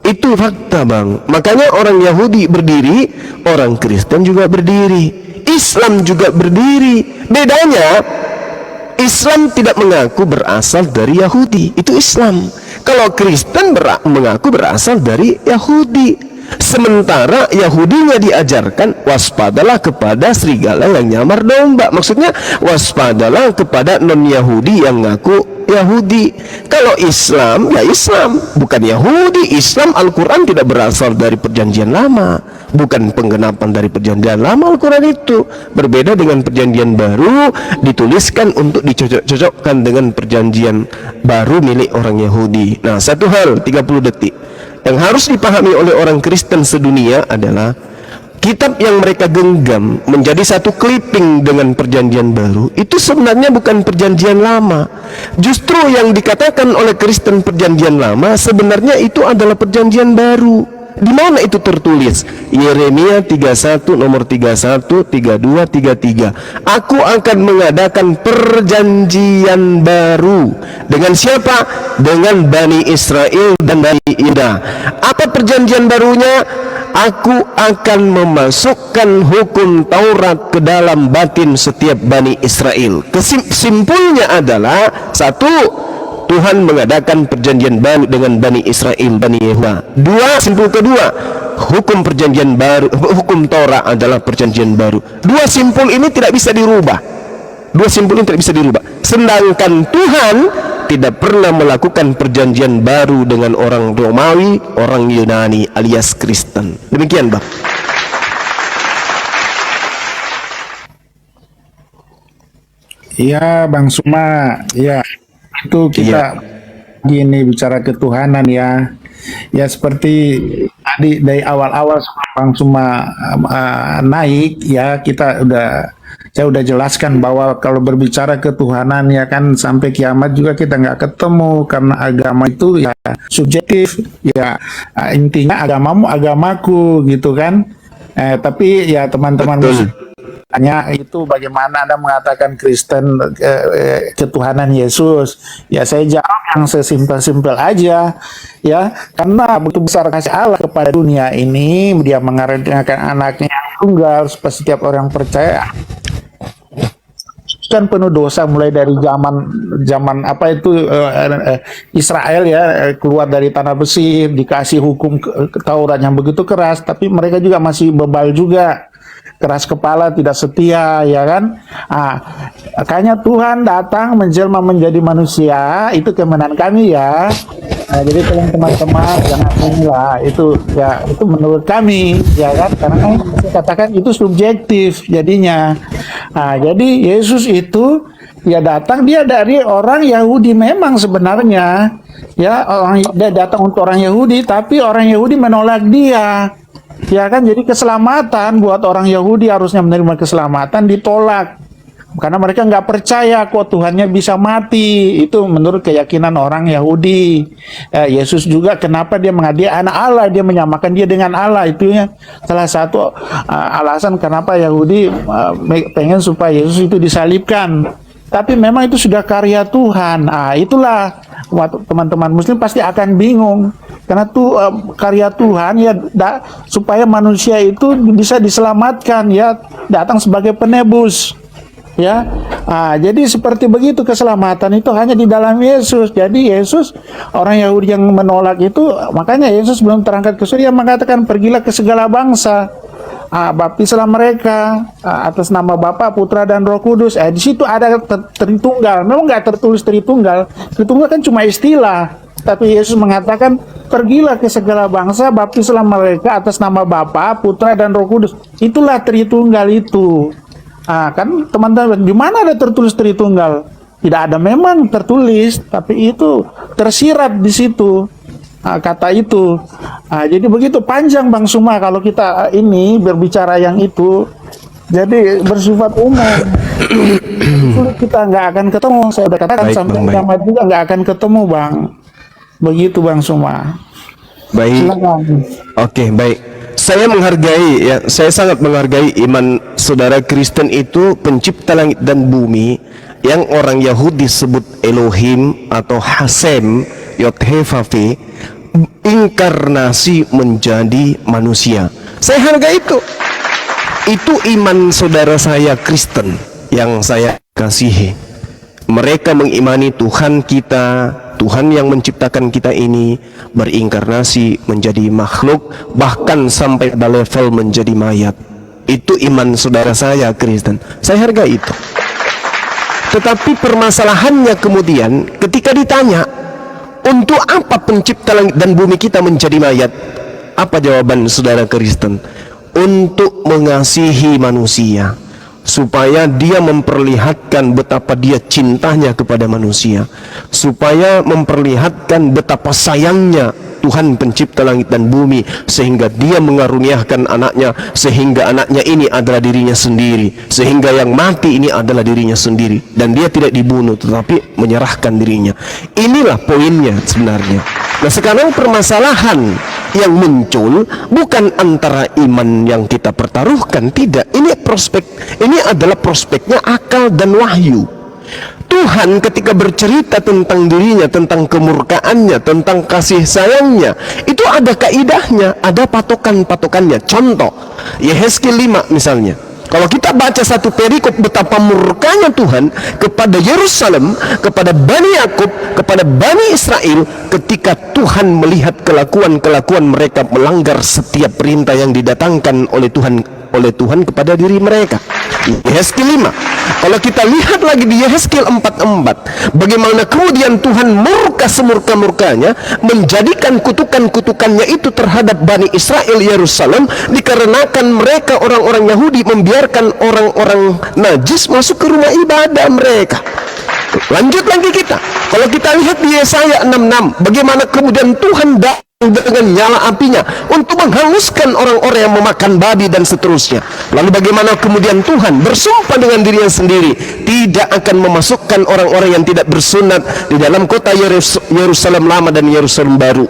Itu fakta, Bang. Makanya orang Yahudi berdiri, orang Kristen juga berdiri, Islam juga berdiri. Bedanya, Islam tidak mengaku berasal dari Yahudi, itu Islam. Kalau Kristen mengaku berasal dari Yahudi. Sementara Yahudinya diajarkan waspadalah kepada serigala yang nyamar domba. Maksudnya waspadalah kepada non-Yahudi yang ngaku Yahudi. Kalau Islam, ya Islam, bukan Yahudi. Islam, Al-Quran tidak berasal dari perjanjian lama, bukan penggenapan dari perjanjian lama. Al-Quran itu berbeda dengan perjanjian baru, dituliskan untuk dicocok-cocokkan dengan perjanjian baru milik orang Yahudi. Nah, satu hal, 30 detik yang harus dipahami oleh orang Kristen sedunia adalah kitab yang mereka genggam menjadi satu clipping dengan perjanjian baru itu sebenarnya bukan perjanjian lama. Justru yang dikatakan oleh Kristen perjanjian lama sebenarnya itu adalah perjanjian baru. Di mana itu tertulis? Yeremia 31 nomor 31, 32, 33. Aku akan mengadakan perjanjian baru. Dengan siapa? Dengan Bani Israel dan Bani Yuda. Apa perjanjian barunya? Aku akan memasukkan hukum Taurat ke dalam batin setiap Bani Israel. Kesimpulannya adalah satu, Tuhan mengadakan perjanjian baru dengan Bani Israel, Bani Yehuda. Dua, simpul kedua, hukum perjanjian baru, hukum Taurat adalah perjanjian baru. Dua simpul ini tidak bisa dirubah. Dua simpul ini tidak bisa dirubah. Sedangkan Tuhan tidak pernah melakukan perjanjian baru dengan orang Romawi, orang Yunani alias Kristen. Demikian, Bang. Iya, Bang Suma. Iya, itu kita gini bicara ketuhanan ya. Ya seperti tadi dari awal-awal Bang Suma naik ya, saya udah jelaskan bahwa kalau berbicara ketuhanan ya kan sampai kiamat juga kita nggak ketemu karena agama itu ya subjektif ya, intinya agamamu agamaku gitu kan. Tapi ya teman-teman hanya itu bagaimana Anda mengatakan Kristen ketuhanan Yesus? Ya saya jawab yang sesimpel-simpel aja ya, karena begitu besar kasih Allah kepada dunia ini, dia mengaruniakan anaknya yang tunggal supaya setiap orang percaya kan penuh dosa mulai dari zaman apa itu Israel ya keluar dari tanah Mesir, dikasih hukum Taurat yang begitu keras, tapi mereka juga masih bebal juga, keras kepala, tidak setia ya kan. Makanya Tuhan datang menjelma menjadi manusia, itu kemenangan kami ya. Jadi teman-teman jangan inilah itu ya, itu menurut kami ya kan, karena saya katakan itu subjektif jadinya. Jadi Yesus itu dia datang, dia dari orang Yahudi memang sebenarnya ya, dia datang untuk orang Yahudi, tapi orang Yahudi menolak dia ya kan. Jadi keselamatan buat orang Yahudi harusnya menerima keselamatan ditolak karena mereka nggak percaya kok Tuhannya bisa mati. Itu menurut keyakinan orang Yahudi. Yesus juga kenapa dia mengatakan anak Allah, dia menyamakan dia dengan Allah. Itu ya salah satu alasan kenapa Yahudi pengen supaya Yesus itu disalibkan. Tapi memang itu sudah karya Tuhan. Itulah teman-teman Muslim pasti akan bingung karena karya Tuhan ya, supaya manusia itu bisa diselamatkan ya, datang sebagai penebus. Ya, jadi seperti begitu, keselamatan itu hanya di dalam Yesus. Jadi Yesus, orang Yahudi yang menolak itu, makanya Yesus belum terangkat ke surga mengatakan pergilah ke segala bangsa, baptislah mereka atas nama Bapa, Putra dan Roh Kudus. Di situ ada Tritunggal. Memang nggak tertulis Tritunggal. Tritunggal kan cuma istilah. Tapi Yesus mengatakan pergilah ke segala bangsa, baptislah mereka atas nama Bapa, Putra dan Roh Kudus. Itulah Tritunggal itu. Kan teman-teman, di mana ada tertulis Tritunggal? Tidak ada memang tertulis, tapi itu tersirat di situ kata itu. Jadi begitu panjang Bang Suma kalau kita ini berbicara yang itu. Jadi bersifat umum. Sulit kita nggak akan ketemu. Saya udah katakan sampai kiamat juga nggak akan ketemu Bang. Begitu Bang Suma. Baik. Silakan. Oke, baik. Saya menghargai ya, saya sangat menghargai iman saudara Kristen itu pencipta langit dan bumi yang orang Yahudi sebut Elohim atau Hasem Yod-He-Vav-He, inkarnasi menjadi manusia. Saya hargai itu. Itu iman saudara saya Kristen yang saya kasihi. Mereka mengimani Tuhan kita, Tuhan yang menciptakan kita ini berinkarnasi menjadi makhluk, bahkan sampai pada level menjadi mayat. Itu iman saudara saya Kristen. Saya hargai itu. Tetapi permasalahannya kemudian ketika ditanya, untuk apa pencipta langit dan bumi kita menjadi mayat? Apa jawaban saudara Kristen? Untuk mengasihi manusia, supaya dia memperlihatkan betapa dia cintanya kepada manusia, supaya memperlihatkan betapa sayangnya Tuhan pencipta langit dan bumi, sehingga dia mengaruniakan anaknya, sehingga anaknya ini adalah dirinya sendiri, sehingga yang mati ini adalah dirinya sendiri, dan dia tidak dibunuh tetapi menyerahkan dirinya. Inilah poinnya sebenarnya. Nah, sekarang permasalahan yang muncul bukan antara iman yang kita pertaruhkan, tidak. Ini adalah prospeknya akal dan wahyu. Tuhan ketika bercerita tentang dirinya, tentang kemurkaannya, tentang kasih sayangnya, itu ada kaidahnya, ada patokan-patokannya. Contoh, Yehezkiel 5 misalnya. Kalau kita baca satu perikop betapa murkanya Tuhan kepada Yerusalem, kepada Bani Yakub, kepada Bani Israel, ketika Tuhan melihat kelakuan-kelakuan mereka melanggar setiap perintah yang didatangkan oleh Tuhan kepada diri mereka. Yehezkiel 5. Kalau kita lihat lagi di Yehezkiel 4:4, bagaimana kemudian Tuhan murka semurka-murkanya, menjadikan kutukan-kutukannya itu terhadap Bani Israel Yerusalem, dikarenakan mereka orang-orang Yahudi membiarkan orang-orang najis masuk ke rumah ibadah mereka. Lanjut lagi kita, kalau kita lihat di Yesaya 6:6, bagaimana kemudian Tuhan dengan nyala apinya untuk menghanguskan orang-orang yang memakan babi dan seterusnya. Lalu bagaimana kemudian Tuhan bersumpah dengan dirinya sendiri tidak akan memasukkan orang-orang yang tidak bersunat di dalam kota Yerusalem lama dan Yerusalem baru.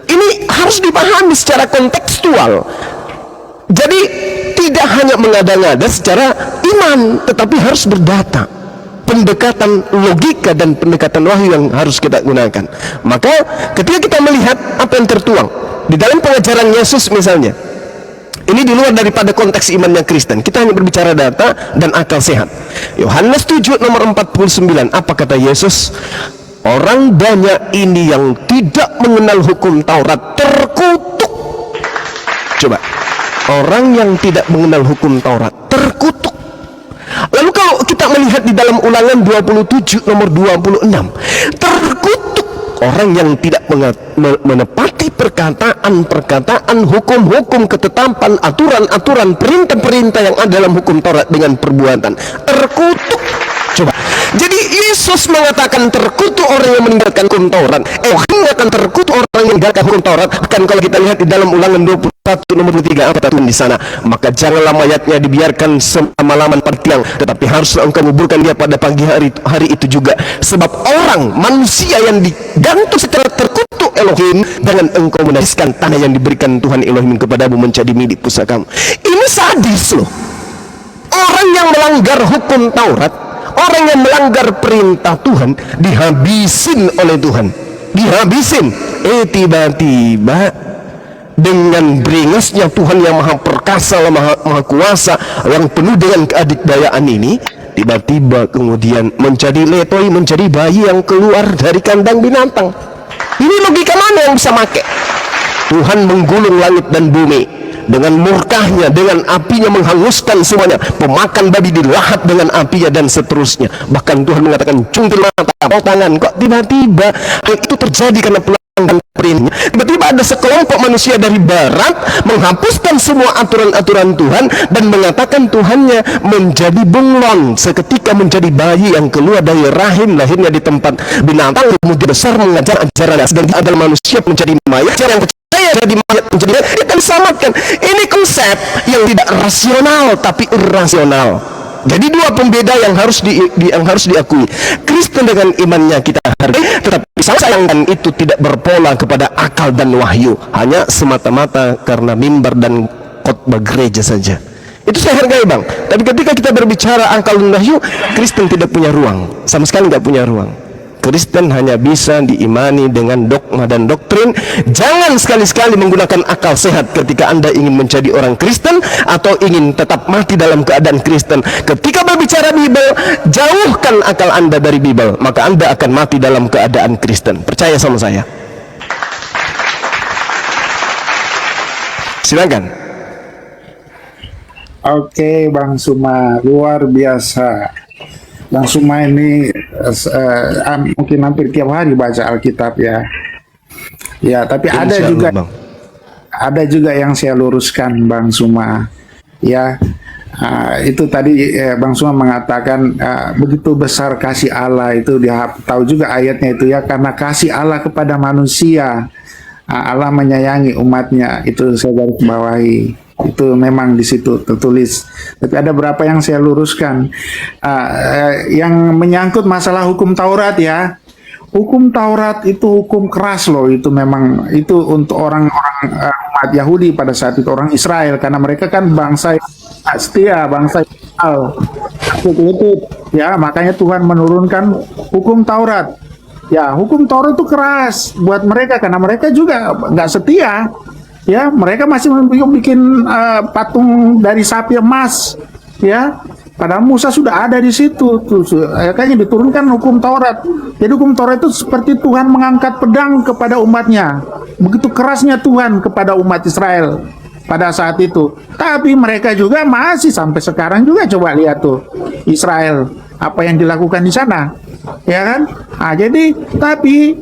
Ini harus dipahami secara kontekstual. Jadi tidak hanya mengada-ngada secara iman, tetapi harus berdata. Pendekatan logika dan pendekatan wahyu yang harus kita gunakan. Maka ketika kita melihat apa yang tertuang di dalam pengajaran Yesus misalnya, ini di luar daripada konteks imannya Kristen, kita hanya berbicara data dan akal sehat. Yohanes 7 nomor 49, apa kata Yesus? Orang banyak ini yang tidak mengenal hukum Taurat terkutuk. Coba, orang yang tidak mengenal hukum Taurat terkutuk. Lalu kalau kita melihat di dalam Ulangan 27 nomor 26, terkutuk orang yang tidak menepati perkataan-perkataan, hukum-hukum, ketetapan, aturan-aturan, perintah-perintah yang ada dalam hukum Taurat dengan perbuatan. Terkutuk. Coba. Jadi Yesus mengatakan terkutuk orang yang meninggalkan hukum Taurat. Mengatakan terkutuk orang yang meninggalkan hukum Taurat. Bahkan kalau kita lihat di dalam Ulangan 21 nomor 23, apa Tuhan di sana? Maka janganlah mayatnya dibiarkan selama-lamanya pada tiang, tetapi haruslah engkau kuburkan dia pada pagi hari itu juga. Sebab orang manusia yang digantung secara terkutuk Elohim, jangan engkau menajiskan tanah yang diberikan Tuhan Elohim kepadamu menjadi milik pusakamu. Ini sadis loh. Orang yang melanggar hukum Taurat, orang yang melanggar perintah Tuhan, dihabisin oleh Tuhan. Dihabisin. Tiba-tiba dengan beringasnya Tuhan yang maha perkasa, maha kuasa, yang penuh dengan keadikdayaan ini, tiba-tiba kemudian menjadi letoi, menjadi bayi yang keluar dari kandang binatang. Ini logika mana yang bisa make? Tuhan menggulung langit dan bumi dengan murkahnya, dengan apinya menghanguskan semuanya. Pemakan babi dilahat dengan apinya dan seterusnya. Bahkan Tuhan mengatakan cungkil mata, tangan. Kok tiba-tiba itu terjadi karena pelanggaran perintahnya? Tiba-tiba ada sekelompok manusia dari barat menghapuskan semua aturan-aturan Tuhan dan mengatakan Tuhannya menjadi bunglon, seketika menjadi bayi yang keluar dari rahim, lahirnya di tempat binatang, kemudian besar mengajar ajaran dan adalah manusia menjadi mayat yang jadi mayat menjadi akan diselamatkan. Ini konsep yang tidak rasional tapi irrasional. Jadi dua pembeda yang harus yang harus diakui. Kristen dengan imannya kita hargai, tetapi sayangkan itu tidak berpola kepada akal dan wahyu, hanya semata-mata karena mimbar dan khotbah gereja saja. Itu saya hargai, Bang. Tapi ketika kita berbicara akal dan wahyu, Kristen tidak punya ruang, sama sekali nggak punya ruang. Kristen hanya bisa diimani dengan dogma dan doktrin. Jangan sekali-sekali menggunakan akal sehat ketika Anda ingin menjadi orang Kristen atau ingin tetap mati dalam keadaan Kristen. Ketika berbicara Bible, jauhkan akal Anda dari Bible, maka Anda akan mati dalam keadaan Kristen. Percaya sama saya. Silakan. Oke, Bang Suma, luar biasa. Bang Suma ini mungkin hampir tiap hari baca Alkitab ya. Ya, tapi ada Insya juga Allah, Bang. ada juga yang saya luruskan, Bang Suma. Ya, itu tadi Bang Suma mengatakan begitu besar kasih Allah itu, dia tahu juga ayatnya itu ya, karena kasih Allah kepada manusia, Allah menyayangi umatnya, itu saya garis bawahi. Itu memang di situ tertulis. Tapi ada berapa yang saya luruskan, yang menyangkut masalah hukum Taurat ya. Hukum Taurat itu hukum keras loh. Itu memang itu untuk orang-orang umat Yahudi pada saat itu, orang Israel, karena mereka kan bangsa yang setia, bangsa Israel. Itu ya, makanya Tuhan menurunkan hukum Taurat. Ya, hukum Taurat itu keras buat mereka karena mereka juga nggak setia. Ya, mereka masih bikin patung dari sapi emas, ya. Padahal Musa sudah ada di situ, kayaknya diturunkan hukum Taurat. Jadi hukum Taurat itu seperti Tuhan mengangkat pedang kepada umatnya. Begitu kerasnya Tuhan kepada umat Israel pada saat itu. Tapi mereka juga masih sampai sekarang juga, coba lihat tuh Israel apa yang dilakukan di sana, ya kan? Jadi tapi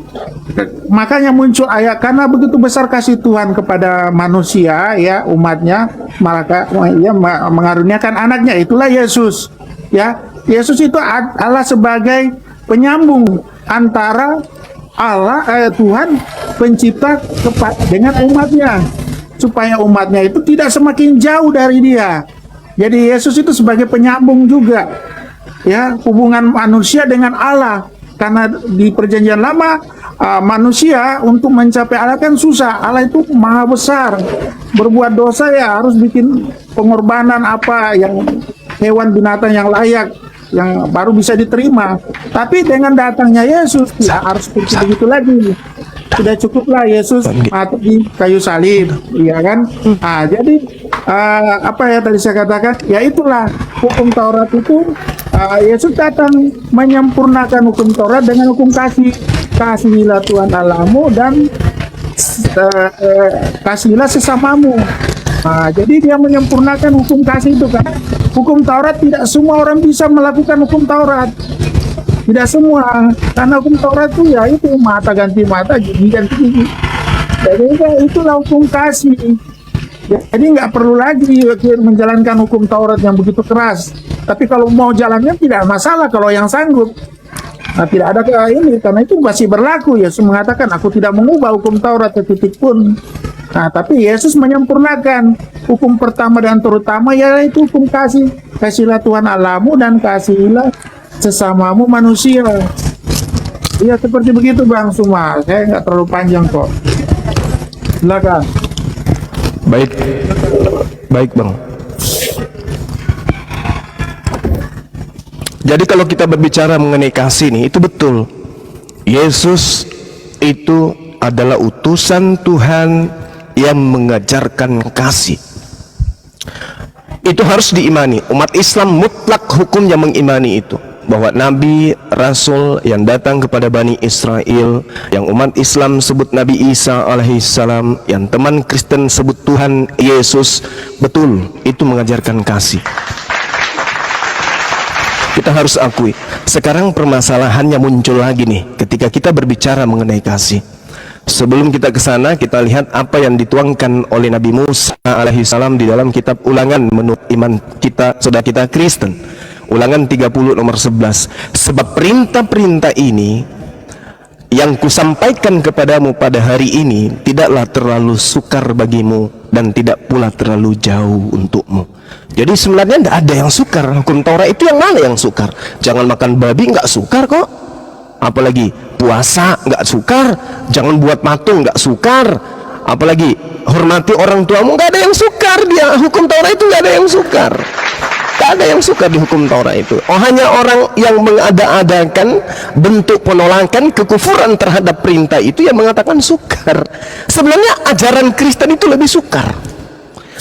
makanya muncul ayat, karena begitu besar kasih Tuhan kepada manusia ya, umatnya, maka ia mengaruniakan anaknya, itulah Yesus ya. Yesus itu Allah sebagai penyambung antara Allah Tuhan pencipta dengan umatnya, supaya umatnya itu tidak semakin jauh dari dia. Jadi Yesus itu sebagai penyambung juga ya, hubungan manusia dengan Allah. Karena di perjanjian lama manusia untuk mencapai Allah kan susah. Allah itu maha besar. Berbuat dosa ya harus bikin pengorbanan apa yang hewan binatang yang layak, yang baru bisa diterima. Tapi dengan datangnya Yesus tidak harus seperti begitu lagi. Sudah cukuplah Yesus mati di kayu salib, ya kan? Jadi apa ya tadi saya katakan? Ya itulah hukum Taurat itu. Yesus datang menyempurnakan hukum Taurat dengan hukum kasih. Kasihilah Tuhan Allahmu dan kasihilah sesamamu. Jadi dia menyempurnakan hukum kasih itu kan. Hukum Taurat tidak semua orang bisa melakukan hukum Taurat. Tidak semua, karena hukum Taurat itu ya itu mata ganti mata, gigi ganti gigi. Jadi itulah hukum kasih. Jadi nggak perlu lagi menjalankan hukum Taurat yang begitu keras. Tapi kalau mau jalannya tidak masalah kalau yang sanggup. Tidak ada ini, karena itu masih berlaku. Yesus mengatakan, aku tidak mengubah hukum Taurat setitik pun. Tapi Yesus menyempurnakan hukum pertama dan terutama yaitu hukum kasih. Kasihilah Tuhan Allahmu dan kasihilah sesamamu manusia. Ya seperti begitu Bang Suma. Saya nggak terlalu panjang kok. Silakan. Baik Bang. Jadi kalau kita berbicara mengenai kasih nih, itu betul. Yesus itu adalah utusan Tuhan yang mengajarkan kasih. Itu harus diimani. Umat Islam mutlak hukumnya mengimani itu. Bahwa Nabi, Rasul yang datang kepada Bani Israel, yang umat Islam sebut Nabi Isa alaihissalam, yang teman Kristen sebut Tuhan Yesus, betul, itu mengajarkan kasih. Kita harus akui, sekarang permasalahannya muncul lagi nih, ketika kita berbicara mengenai kasih. Sebelum kita ke sana, kita lihat apa yang dituangkan oleh Nabi Musa alaihissalam di dalam kitab Ulangan menurut iman kita, saudara kita Kristen. Ulangan 30 nomor 11. Sebab perintah-perintah ini yang kusampaikan kepadamu pada hari ini tidaklah terlalu sukar bagimu dan tidak pula terlalu jauh untukmu. Jadi sebenarnya tidak ada yang sukar. Hukum Taurat itu yang mana yang sukar? Jangan makan babi, nggak sukar kok. Apalagi puasa nggak sukar, jangan buat patung nggak sukar, apalagi hormati orang tuamu, nggak ada yang sukar. Dia hukum Taurat itu nggak ada yang sukar. Tak ada yang suka di hukum Taurat itu. Oh, hanya orang yang mengada-adakan bentuk penolakan kekufuran terhadap perintah itu yang mengatakan sukar. Sebenarnya ajaran Kristen itu lebih sukar.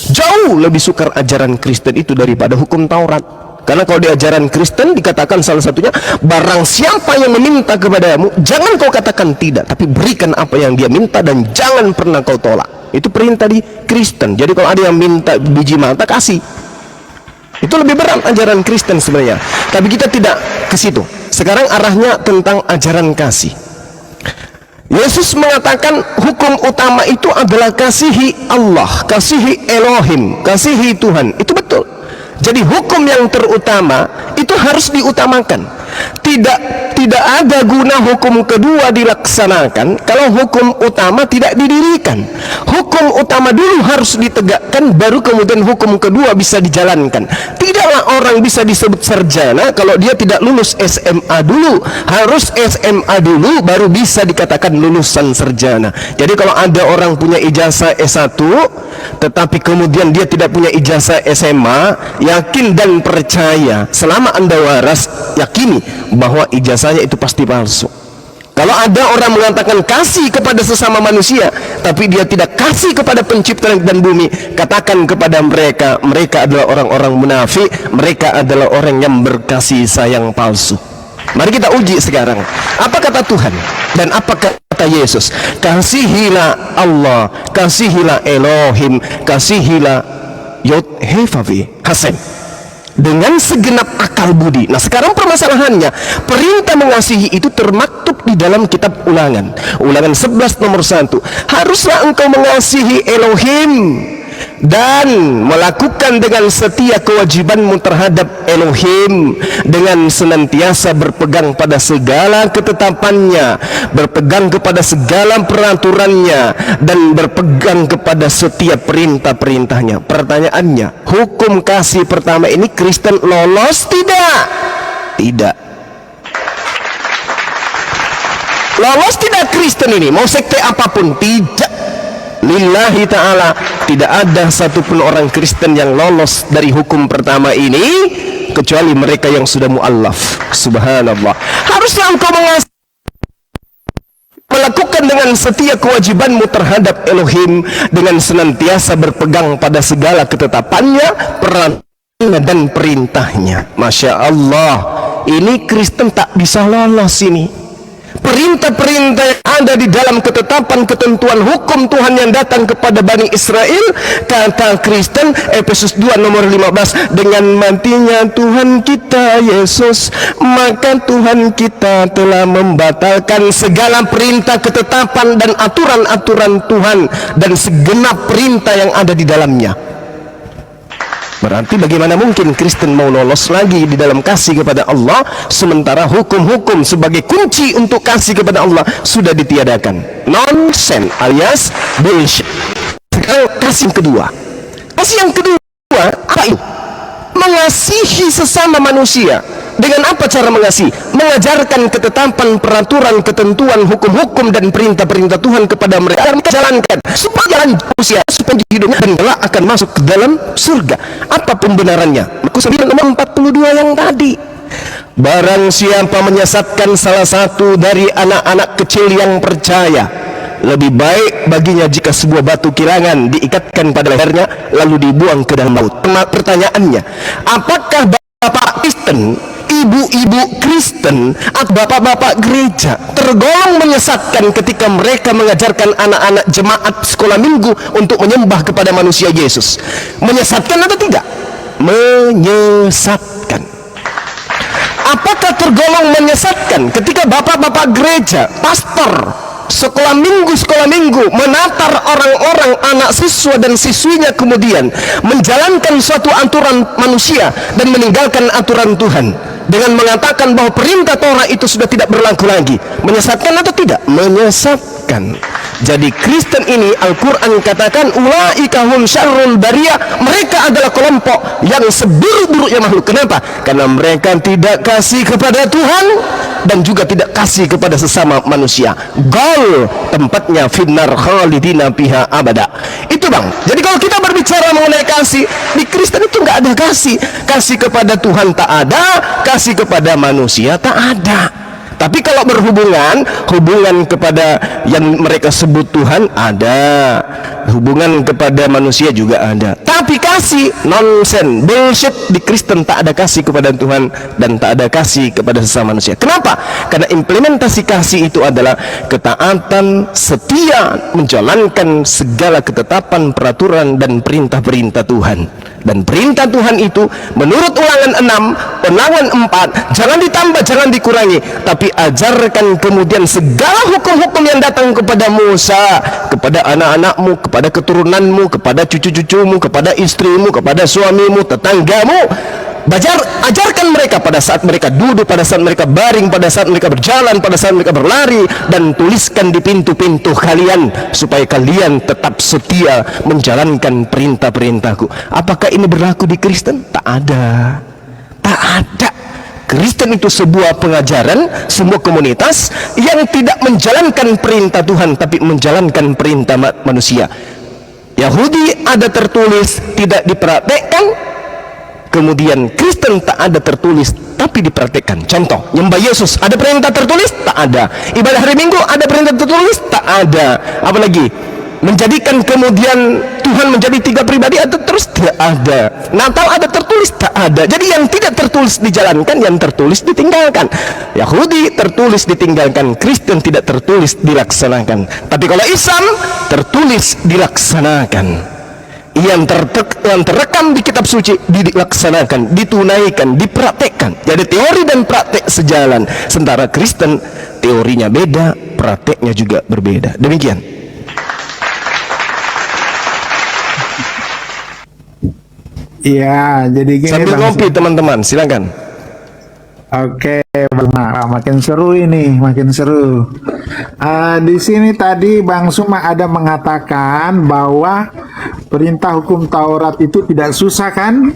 Jauh lebih sukar ajaran Kristen itu daripada hukum Taurat. Karena kalau di ajaran Kristen dikatakan salah satunya, barang siapa yang meminta kepadamu, jangan kau katakan tidak, tapi berikan apa yang dia minta dan jangan pernah kau tolak. Itu perintah di Kristen. Jadi kalau ada yang minta biji mata, kasih. Itu lebih berat ajaran Kristen sebenarnya. Tapi kita tidak ke situ. Sekarang arahnya tentang ajaran kasih. Yesus mengatakan hukum utama itu adalah kasihi Allah, kasihi Elohim, kasihi Tuhan. Itu betul. Jadi hukum yang terutama itu harus diutamakan. Tidak ada guna hukum kedua dilaksanakan kalau hukum utama tidak didirikan. Hukum utama dulu harus ditegakkan, baru kemudian hukum kedua bisa dijalankan. Tidaklah orang bisa disebut sarjana kalau dia tidak lulus SMA dulu. Harus SMA dulu baru bisa dikatakan lulusan sarjana. Jadi kalau ada orang punya ijazah S1 tetapi kemudian dia tidak punya ijazah SMA, yakin dan percaya, selama Anda waras, yakini bahwa ijazahnya itu pasti palsu. Kalau ada orang mengatakan kasih kepada sesama manusia tapi dia tidak kasih kepada pencipta langit dan bumi, katakan kepada mereka, mereka adalah orang-orang munafik, mereka adalah orang yang berkasih sayang palsu. Mari kita uji sekarang, apa kata Tuhan dan apa kata Yesus. Kasihilah Allah, kasihilah Elohim, kasihilah Yod He Vav He Hasem dengan segenap akal budi. Nah sekarang permasalahannya, perintah mengasihi itu termaktub di dalam kitab Ulangan 11 nomor 1. Haruslah engkau mengasihi Elohim dan melakukan dengan setia kewajibanmu terhadap Elohim dengan senantiasa berpegang pada segala ketetapannya, berpegang kepada segala peraturannya, dan berpegang kepada setiap perintah-perintahnya. Pertanyaannya, hukum kasih pertama ini Kristen lolos tidak? Tidak. Lolos tidak Kristen ini? Mau sekte apapun? Tidak. Lillahi ta'ala, tidak ada satupun orang Kristen yang lolos dari hukum pertama ini kecuali mereka yang sudah mu'allaf. Subhanallah. Haruslah engkau melakukan dengan setia kewajibanmu terhadap Elohim dengan senantiasa berpegang pada segala ketetapannya, peraturannya dan perintahnya. Masya Allah, ini Kristen tak bisa lolos ini. Perintah-perintah yang ada di dalam ketetapan ketentuan hukum Tuhan yang datang kepada Bani Israel, kata Kristen Efesus 2 nomor 15, dengan matinya Tuhan kita Yesus, maka Tuhan kita telah membatalkan segala perintah ketetapan dan aturan-aturan Tuhan dan segenap perintah yang ada di dalamnya. Berarti bagaimana mungkin Kristen mau lolos lagi di dalam kasih kepada Allah sementara hukum-hukum sebagai kunci untuk kasih kepada Allah sudah ditiadakan? Nonsense alias bullshit. Sekarang kasih yang kedua. Kasih yang kedua apa itu? Mengasihi sesama manusia. Dengan apa cara mengasihi? Mengajarkan ketetapan, peraturan, ketentuan, hukum-hukum dan perintah-perintah Tuhan kepada mereka dan mereka jalankan supaya jalan manusia, supaya hidupnya dan kelak akan masuk ke dalam surga. Apa pembenarannya? Markus 9 nomor 42 yang tadi. Barang siapa menyesatkan salah satu dari anak-anak kecil yang percaya, lebih baik baginya jika sebuah batu kilangan diikatkan pada lehernya lalu dibuang ke dalam laut. Pertanyaannya, apakah bapak Kristen, ibu-ibu Kristen atau bapak-bapak gereja tergolong menyesatkan ketika mereka mengajarkan anak-anak jemaat sekolah minggu untuk menyembah kepada manusia Yesus? Menyesatkan atau tidak? Menyesatkan. Apakah tergolong menyesatkan ketika bapak-bapak gereja, pastor sekolah minggu menatar orang-orang, anak siswa dan siswinya, kemudian menjalankan suatu aturan manusia dan meninggalkan aturan Tuhan dengan mengatakan bahwa perintah Torah itu sudah tidak berlaku lagi? Menyesatkan atau tidak? Menyesatkan. Jadi Kristen ini Al-Quran katakan ulaika hum syarrul bariyah, mereka adalah kelompok yang seburuk-buruknya makhluk. Kenapa? Karena mereka tidak kasih kepada Tuhan dan juga tidak kasih kepada sesama manusia. Gol tempatnya finnar khalidina fiha abada. Itu bang. Jadi kalau kita berbicara mengenai kasih, di Kristen itu nggak ada kasih. Kasih kepada Tuhan tak ada, kasih kepada manusia tak ada. Tapi kalau hubungan kepada yang mereka sebut Tuhan ada, hubungan kepada manusia juga ada. Tapi kasih nonsen, bullshit. Di Kristen tak ada kasih kepada Tuhan dan tak ada kasih kepada sesama manusia. Kenapa? Karena implementasi kasih itu adalah ketaatan, setia, menjalankan segala ketetapan, peraturan dan perintah-perintah Tuhan. Dan perintah Tuhan itu menurut Ulangan 6, Ulangan 4, jangan ditambah, jangan dikurangi, tapi ajarkan kemudian segala hukum-hukum yang datang kepada Musa, kepada anak-anakmu, kepada keturunanmu, kepada cucu-cucumu, kepada istrimu, kepada suamimu, tetanggamu. Ajarkan mereka pada saat mereka duduk, pada saat mereka baring, pada saat mereka berjalan, pada saat mereka berlari, dan tuliskan di pintu-pintu kalian supaya kalian tetap setia menjalankan perintah-perintahku. Apakah ini berlaku di Kristen? Tak ada. Tak ada. Kristen itu sebuah pengajaran, sebuah komunitas yang tidak menjalankan perintah Tuhan tapi menjalankan perintah manusia. Yahudi ada tertulis, tidak dipraktekkan. Kemudian Kristen tak ada tertulis tapi dipraktekkan. Contoh, nyembah Yesus ada perintah tertulis? Tak ada. Ibadah hari Minggu ada perintah tertulis? Tak ada. Apalagi menjadikan kemudian Tuhan menjadi 3 pribadi ada terus? Tidak ada. Natal ada tertulis? Tak ada. Jadi yang tidak tertulis dijalankan, yang tertulis ditinggalkan. Yahudi tertulis ditinggalkan, Kristen tidak tertulis dilaksanakan. Tapi kalau Islam tertulis dilaksanakan. Yang terekam di kitab suci dilaksanakan, ditunaikan, dipraktekkan. Jadi teori dan praktek sejalan. Sementara Kristen teorinya beda, prakteknya juga berbeda. Demikian. Iya, jadi gini Sambil Bang. ngopi teman-teman, silakan. Oke, nah, makin seru ini, makin seru. Di sini tadi Bang Suma ada mengatakan bahwa perintah hukum Taurat itu tidak susah kan?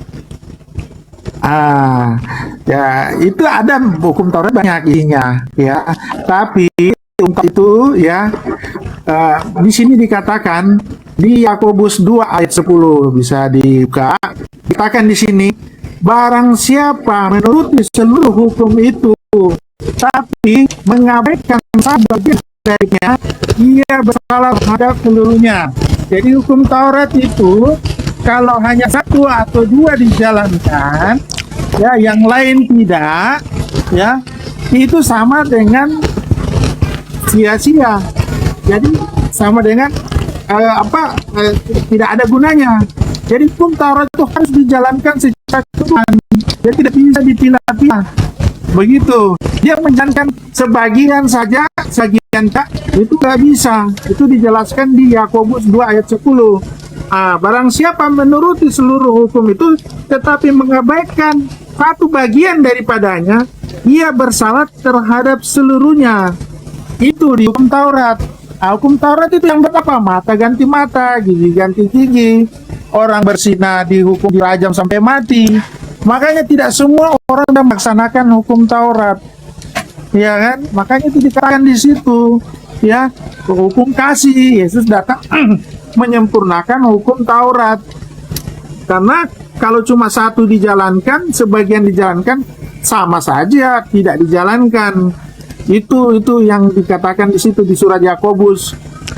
Ya itu ada hukum Taurat banyak isinya, ya. Tapi untuk itu ya, di sini dikatakan di Yakobus 2 ayat 10 bisa dibuka. Dikatakan di sini. Barang siapa menuruti seluruh hukum itu, tapi mengabaikan sebagian darinya, ia bersalah terhadap seluruhnya. Jadi hukum Taurat itu, kalau hanya 1 atau 2 dijalankan, ya yang lain tidak, ya itu sama dengan sia-sia. Jadi sama dengan tidak ada gunanya. Jadi hukum Taurat itu harus dijalankan secara keseluruhan. Dia tidak bisa dipilah-pilah. Begitu. Dia menjalankan sebagian saja, sebagian tak, itu nggak bisa. Itu dijelaskan di Yakobus 2 ayat 10. Barang siapa menuruti seluruh hukum itu, tetapi mengabaikan satu bagian daripadanya, ia bersalah terhadap seluruhnya. Itu di hukum Taurat. Hukum Taurat itu yang berapa? Mata ganti mata, gigi ganti gigi. Orang berzina dihukum dirajam sampai mati. Makanya tidak semua orang yang melaksanakan hukum Taurat, ya kan? Makanya itu dikatakan di situ, ya hukum kasih. Yesus datang menyempurnakan hukum Taurat. Karena kalau cuma satu dijalankan, sebagian dijalankan, sama saja tidak dijalankan. Itu yang dikatakan di situ di surat Yakobus,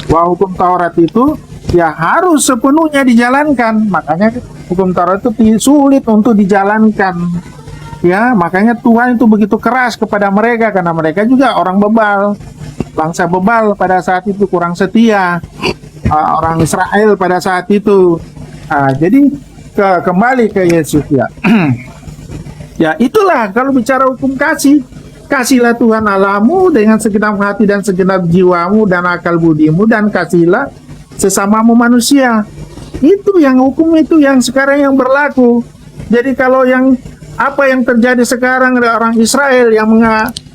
bahwa hukum Taurat itu ya harus sepenuhnya dijalankan. Makanya hukum Taurat itu sulit untuk dijalankan. Ya, makanya Tuhan itu begitu keras kepada mereka karena mereka juga orang bebal. Bangsa bebal pada saat itu, kurang setia. Orang Israel pada saat itu. Jadi kembali ke Yesus ya. Ya, itulah kalau bicara hukum kasih. Kasihlah Tuhan Allahmu dengan segenap hati dan segenap jiwamu dan akal budimu, dan kasihlah sesamamu manusia. Itu yang hukum itu yang sekarang yang berlaku. Jadi kalau apa yang terjadi sekarang ada orang Israel yang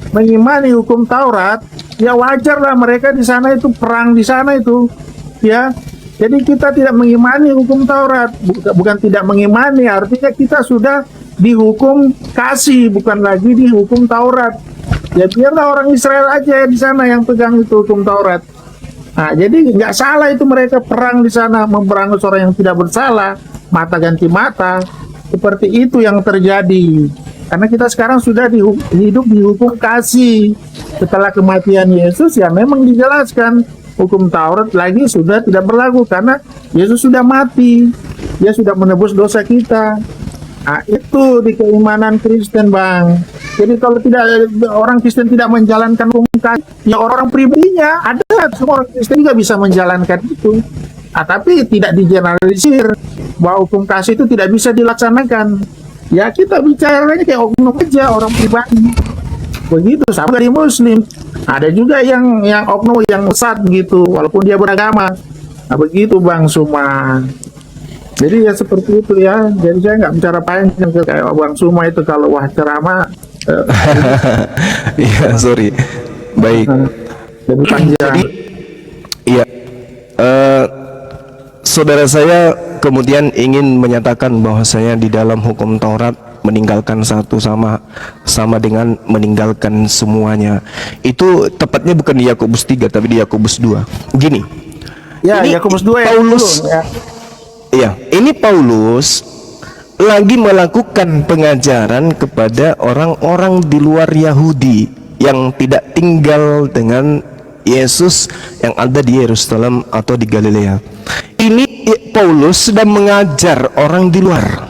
mengimani hukum Taurat, ya wajar lah mereka di sana itu perang di sana itu, ya. Jadi kita tidak mengimani hukum Taurat, bukan tidak mengimani, artinya kita sudah dihukum kasih, bukan lagi dihukum Taurat. Ya biarlah orang Israel aja di sana yang pegang itu hukum Taurat. Nah, jadi nggak salah itu mereka perang di sana, memberangus orang yang tidak bersalah, mata ganti mata, seperti itu yang terjadi. Karena kita sekarang sudah hidup di hukum kasih. Setelah kematian Yesus, ya memang dijelaskan hukum Taurat lagi sudah tidak berlaku karena Yesus sudah mati, dia sudah menebus dosa kita. Nah, itu di keimanan Kristen, Bang. Jadi kalau tidak orang Kristen tidak menjalankan hukum kasih, ya orang pribadinya ada, semua orang Kristen juga bisa menjalankan itu. Nah, tapi tidak digeneralisir bahwa hukum kasih itu tidak bisa dilaksanakan. Ya kita bicaranya kayak oknum aja, orang pribadi. Begitu sama dari Muslim. Ada juga yang oknum yang sesat gitu, walaupun dia beragama. Nah, begitu Bang Suma. Jadi ya seperti itu ya. Jadi saya nggak bicara panjang kayak Bang Suma itu kalau wah ceramah. Iya, sorry. Baik. Jadi panjang. Iya. Saudara saya kemudian ingin menyatakan bahwasanya di dalam hukum Taurat meninggalkan satu sama dengan meninggalkan semuanya. Itu tepatnya bukan di Yakobus 3 tapi di Yakobus 2. Gini. Ya, ini Yakobus 2 Paulus. ya. Iya, ini Paulus lagi melakukan pengajaran kepada orang-orang di luar Yahudi yang tidak tinggal dengan Yesus yang ada di Yerusalem atau di Galilea. Ini Paulus sedang mengajar orang di luar.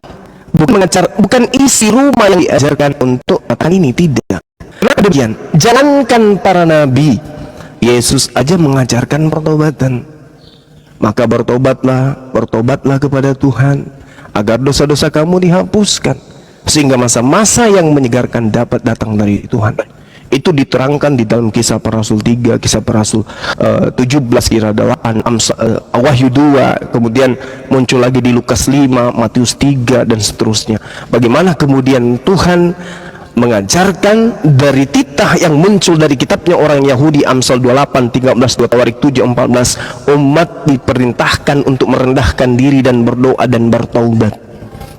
Bukan isi rumah yang diajarkan untuk akan ini, tidak. Karena demikian, jangankan para nabi, Yesus aja mengajarkan pertobatan. Maka bertobatlah kepada Tuhan agar dosa-dosa kamu dihapuskan, sehingga masa-masa yang menyegarkan dapat datang dari Tuhan. Itu diterangkan di dalam Kisah Para Rasul 3, Kisah Para Rasul 17, Kisah 8, Wahyu 2, kemudian muncul lagi di Lukas 5, Matius 3 dan seterusnya. Bagaimana kemudian Tuhan mengajarkan dari titah yang muncul dari kitabnya orang Yahudi, Amsal 28, 13, 2 Tawarik 7, 14, umat diperintahkan untuk merendahkan diri dan berdoa dan bertaubat.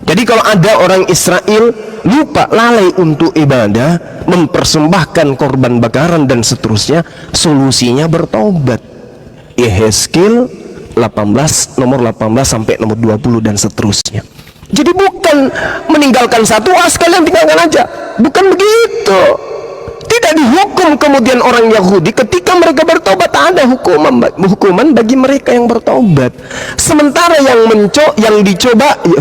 Jadi kalau ada orang Israel lupa, lalai untuk ibadah, mempersembahkan korban bakaran dan seterusnya, solusinya bertobat. Yehezkiel 18 nomor 18 sampai nomor 20 dan seterusnya. Jadi bukan meninggalkan satu, sekalian tinggalkan aja, bukan begitu. Tidak dihukum kemudian orang Yahudi ketika mereka bertobat, ada hukuman bagi mereka yang bertobat. Sementara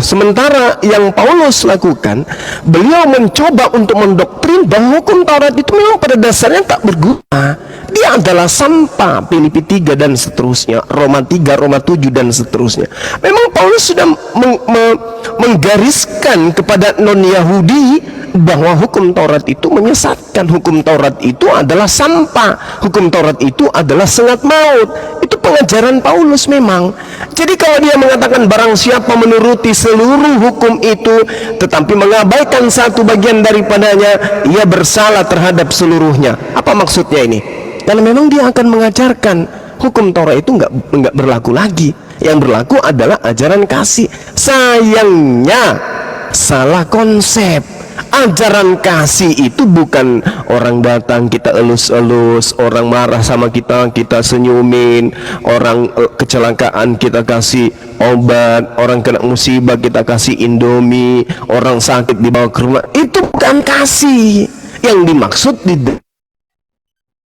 sementara yang Paulus lakukan, beliau mencoba untuk mendoktrin bahwa hukum Taurat itu memang pada dasarnya tak berguna. Dia adalah sampah, Filipi 3 dan seterusnya, Roma 3, Roma 7 dan seterusnya. Memang Paulus sudah menggariskan kepada non-Yahudi bahwa hukum Taurat itu menyesatkan, hukum Taurat itu adalah sampah, hukum Taurat itu adalah sengat maut. Itu pengajaran Paulus memang. Jadi kalau dia mengatakan barang siapa menuruti seluruh hukum itu tetapi mengabaikan satu bagian daripadanya, ia bersalah terhadap seluruhnya. Apa maksudnya ini? Karena memang dia akan mengajarkan hukum Taurat itu nggak berlaku lagi. Yang berlaku adalah ajaran kasih. Sayangnya salah konsep. Ajaran kasih itu bukan orang datang kita elus-elus, orang marah sama kita senyumin, orang kecelakaan kita kasih obat, orang kena musibah kita kasih indomie, orang sakit dibawa ke rumah. Itu bukan kasih yang dimaksud di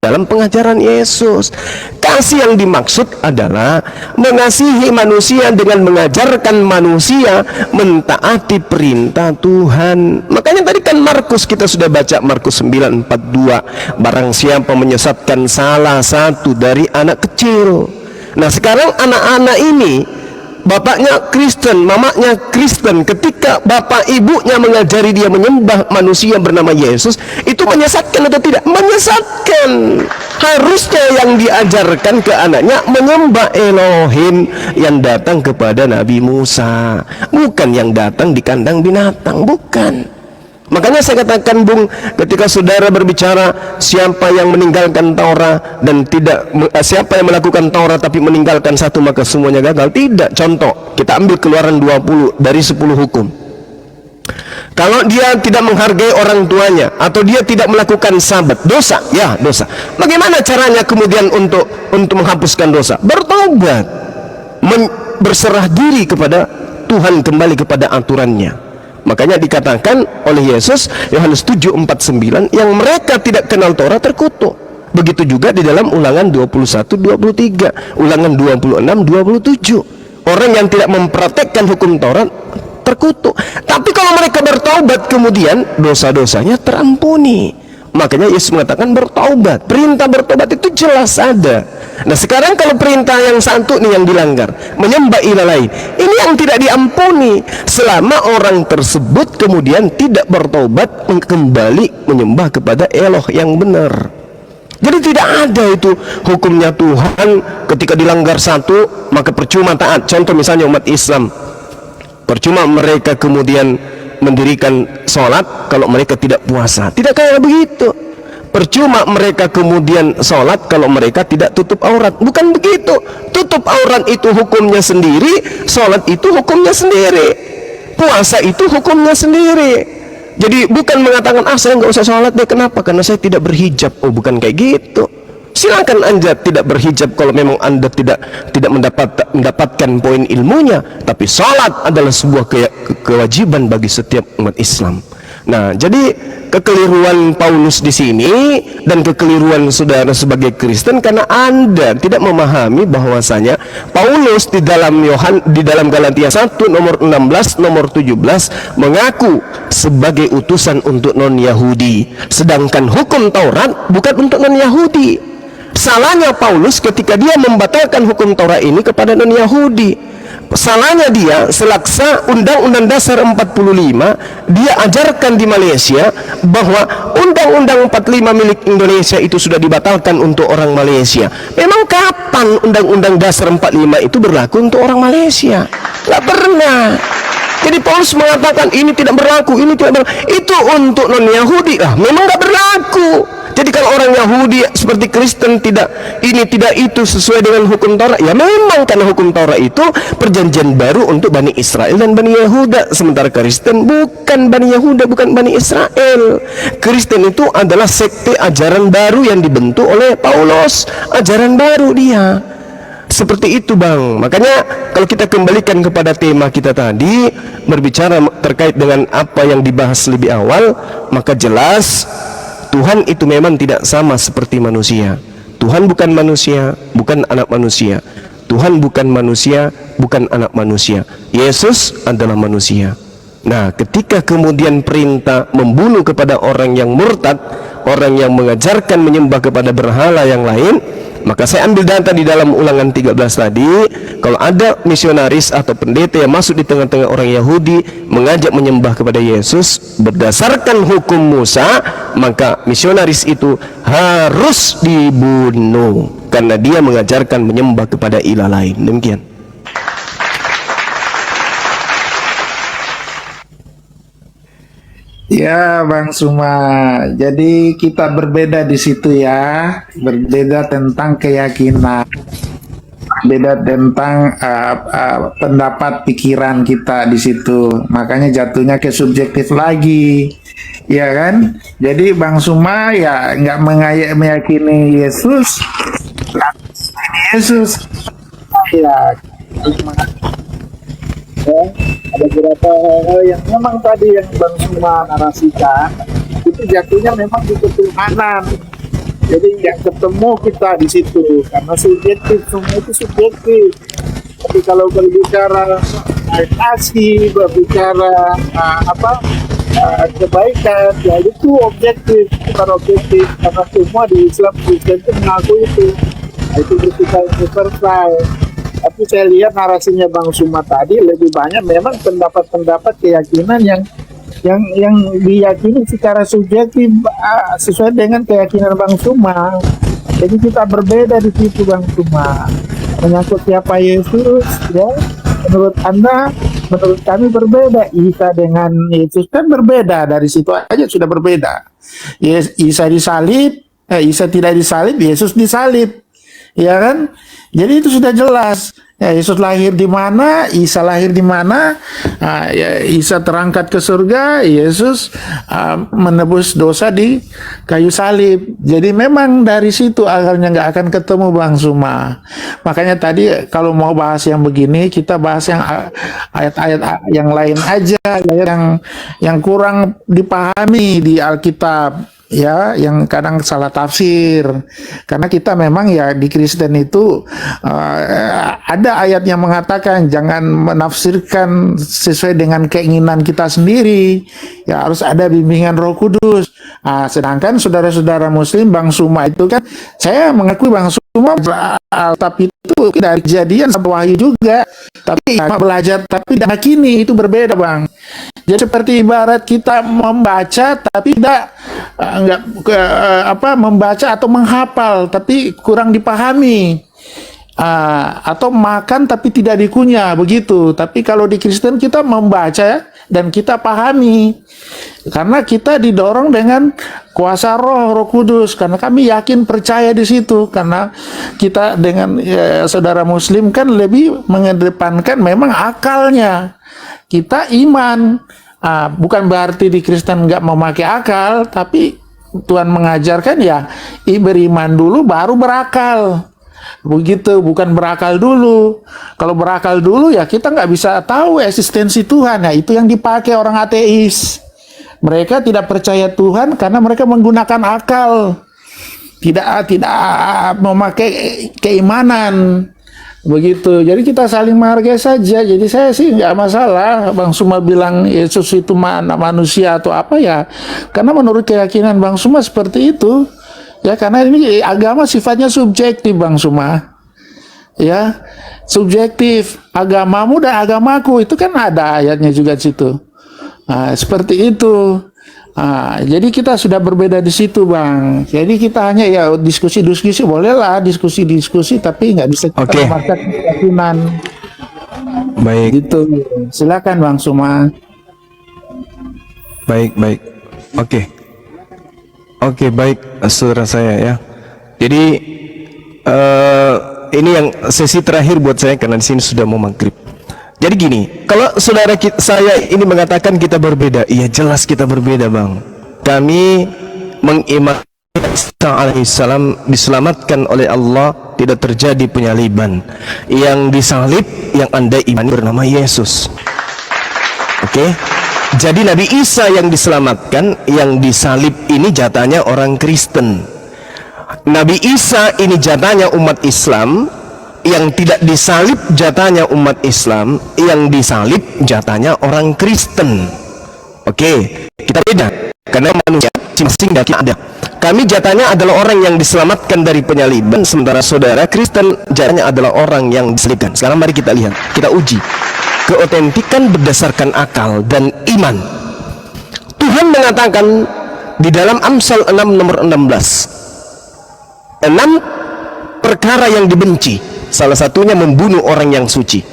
dalam pengajaran Yesus. Kasih yang dimaksud adalah mengasihi manusia dengan mengajarkan manusia mentaati perintah Tuhan. Makanya tadi kan Markus kita sudah baca, Markus 9:42, barang siapa menyesatkan salah satu dari anak kecil. Nah sekarang anak-anak ini bapaknya Kristen, mamanya Kristen, ketika bapak ibunya mengajari dia menyembah manusia bernama Yesus, itu menyesatkan atau tidak? Menyesatkan. Harusnya yang diajarkan ke anaknya menyembah Elohim yang datang kepada Nabi Musa, bukan yang datang di kandang binatang, bukan. Makanya saya katakan Bung, ketika saudara berbicara siapa yang meninggalkan Taurat dan tidak siapa yang melakukan Taurat tapi meninggalkan satu maka semuanya gagal. Tidak. Contoh, kita ambil Keluaran 20 dari 10 hukum. Kalau dia tidak menghargai orang tuanya atau dia tidak melakukan sabat, dosa, ya dosa. Bagaimana caranya kemudian untuk menghapuskan dosa? Bertobat, berserah diri kepada Tuhan, kembali kepada aturannya. Makanya dikatakan oleh Yesus Yohanes 7:49 yang mereka tidak kenal Taurat terkutuk. Begitu juga di dalam Ulangan 21:23, Ulangan 26:27. Orang yang tidak mempraktekkan hukum Taurat terkutuk. Tapi kalau mereka bertaubat kemudian dosa-dosanya terampuni. Makanya Yesus mengatakan bertaubat. Perintah bertobat itu jelas ada. Nah sekarang kalau perintah yang satu nih yang dilanggar, menyembah ilah lain, ini yang tidak diampuni selama orang tersebut kemudian tidak bertobat kembali menyembah kepada Eloh yang benar. Jadi tidak ada itu hukumnya Tuhan ketika dilanggar satu maka percuma taat. Contoh misalnya umat Islam, percuma mereka kemudian mendirikan sholat kalau mereka tidak puasa. Tidak kayak begitu. Percuma mereka kemudian sholat kalau mereka tidak tutup aurat. Bukan begitu. Tutup aurat itu hukumnya sendiri, sholat itu hukumnya sendiri, puasa itu hukumnya sendiri. Jadi bukan mengatakan saya nggak usah sholat deh. Kenapa? Karena saya tidak berhijab. Oh bukan kayak gitu. Silakan Anda tidak berhijab kalau memang Anda tidak mendapatkan poin ilmunya, tapi salat adalah sebuah kewajiban bagi setiap umat Islam. Nah, jadi kekeliruan Paulus di sini dan kekeliruan saudara sebagai Kristen karena Anda tidak memahami bahwasanya Paulus di dalam Galatia 1 nomor 16 nomor 17 mengaku sebagai utusan untuk non-Yahudi, sedangkan hukum Taurat bukan untuk non-Yahudi. Salahnya Paulus ketika dia membatalkan hukum Taurat ini kepada non-Yahudi. Salahnya dia selaksa Undang-Undang Dasar 45, dia ajarkan di Malaysia bahwa Undang-Undang 45 milik Indonesia itu sudah dibatalkan untuk orang Malaysia. Memang kapan Undang-Undang Dasar 45 itu berlaku untuk orang Malaysia? Nggak pernah. Jadi Paulus mengatakan ini tidak berlaku, ini tidak berlaku. Itu untuk non-Yahudi lah, memang nggak berlaku. Jadi kalau orang Yahudi seperti Kristen tidak itu sesuai dengan hukum Taurat, ya memang karena hukum Taurat itu perjanjian baru untuk Bani Israel dan Bani Yehuda. Sementara Kristen bukan Bani Yehuda, bukan Bani Israel. Kristen itu adalah sekte ajaran baru yang dibentuk oleh Paulus, ajaran baru dia. Seperti itu Bang. Makanya kalau kita kembalikan kepada tema kita tadi, berbicara terkait dengan apa yang dibahas lebih awal, maka jelas Tuhan itu memang tidak sama seperti manusia. Tuhan bukan manusia, bukan anak manusia. Tuhan bukan manusia, bukan anak manusia. Yesus adalah manusia. Nah, ketika kemudian perintah membunuh kepada orang yang murtad, orang yang mengajarkan menyembah kepada berhala yang lain, maka saya ambil data di dalam Ulangan 13 tadi, kalau ada misionaris atau pendeta yang masuk di tengah-tengah orang Yahudi mengajak menyembah kepada Yesus berdasarkan hukum Musa, maka misionaris itu harus dibunuh karena dia mengajarkan menyembah kepada ilah lain. Demikian. Ya Bang Suma, jadi kita berbeda di situ ya, berbeda tentang keyakinan, beda tentang pendapat pikiran kita di situ, makanya jatuhnya ke subjektif lagi, ya kan? Jadi Bang Suma ya nggak meyakini Yesus, ya. Ada beberapa hal yang memang tadi yang Bang Suma narasikan itu jatuhnya memang di ketuhanan. Jadi yang ketemu kita di situ karena subjektif, semua itu subjektif. Tapi kalau berbicara kasih, berbicara kebaikan, ya itu objektif, bukan objektif karena semua di Islam Kristen itu mengaku itu. Itu bersifat universal. Tapi saya lihat narasinya Bang Suma tadi lebih banyak memang pendapat-pendapat keyakinan yang diyakini secara subjektif sesuai dengan keyakinan Bang Suma. Jadi kita berbeda di situ Bang Suma. Menyangkut siapa Yesus, ya menurut Anda, menurut kami berbeda. Isa dengan Yesus kan berbeda, dari situ aja sudah berbeda. Isa disalib, Isa tidak disalib, Yesus disalib, ya kan? Jadi itu sudah jelas. Ya, Yesus lahir di mana, Isa lahir di mana. Ya, Isa terangkat ke surga, Yesus menebus dosa di kayu salib. Jadi memang dari situ akhirnya nggak akan ketemu, Bang Suma. Makanya tadi kalau mau bahas yang begini, kita bahas yang ayat-ayat yang lain aja, yang kurang dipahami di Alkitab, ya, yang kadang salah tafsir. Karena kita memang ya di Kristen itu ada ayat yang mengatakan jangan menafsirkan sesuai dengan keinginan kita sendiri, ya harus ada bimbingan Roh Kudus. Sedangkan saudara-saudara Muslim, Bang Suma itu kan, saya mengakui Bang Suma Alkitab itu dari Kejadian sampai Wahyu juga, tapi belajar tapi tidak kini itu berbeda, Bang. Jadi seperti ibarat kita membaca tapi tidak membaca atau menghafal tapi kurang dipahami, atau makan tapi tidak dikunyah, begitu. Tapi kalau di Kristen kita membaca dan kita pahami, karena kita didorong dengan kuasa Roh Kudus. Karena kami yakin percaya di situ, karena kita dengan saudara Muslim kan lebih mengedepankan memang akalnya. Kita iman, bukan berarti di Kristen nggak memakai akal, tapi Tuhan mengajarkan ya beriman dulu baru berakal. Begitu, bukan berakal dulu. Kalau berakal dulu ya kita nggak bisa tahu eksistensi Tuhan. Ya itu yang dipakai orang ateis. Mereka tidak percaya Tuhan karena mereka menggunakan akal, tidak memakai keimanan. Begitu. Jadi kita saling menghargai saja. Jadi saya sih nggak masalah Bang Suma bilang Yesus itu manusia atau apa ya. Karena menurut keyakinan Bang Suma seperti itu. Ya, karena ini agama sifatnya subjektif, Bang Suma. Ya, subjektif. Agamamu dan agamaku itu kan ada ayatnya juga di situ. Seperti itu. Jadi kita sudah berbeda di situ, Bang. Jadi kita hanya ya diskusi-diskusi, bolehlah diskusi-diskusi, tapi nggak bisa kita memaksakan keyakinan. Baik. Gitu. Silakan, Bang Suma. Baik. Oke, baik, saudara saya ya. Jadi ini yang sesi terakhir buat saya karena di sini sudah mau maghrib. Jadi gini, kalau saudara saya ini mengatakan kita berbeda, iya jelas kita berbeda, Bang. Kami mengimani Isa alaihissalam diselamatkan oleh Allah, tidak terjadi penyaliban. Yang disalib, yang Anda imani bernama Yesus. Oke? Jadi Nabi Isa yang diselamatkan, yang disalib ini jatahnya orang Kristen. Nabi Isa ini jatahnya umat Islam, yang tidak disalib jatahnya umat Islam, yang disalib jatahnya orang Kristen. Oke, kita beda karena manusia masing-masing ada. Kami jatahnya adalah orang yang diselamatkan dari penyaliban, sementara saudara Kristen jatahnya adalah orang yang disalibkan. Sekarang mari kita lihat, kita uji keotentikan berdasarkan akal dan iman. Tuhan mengatakan di dalam Amsal 6 nomor 16, 6 perkara yang dibenci, salah satunya membunuh orang yang suci,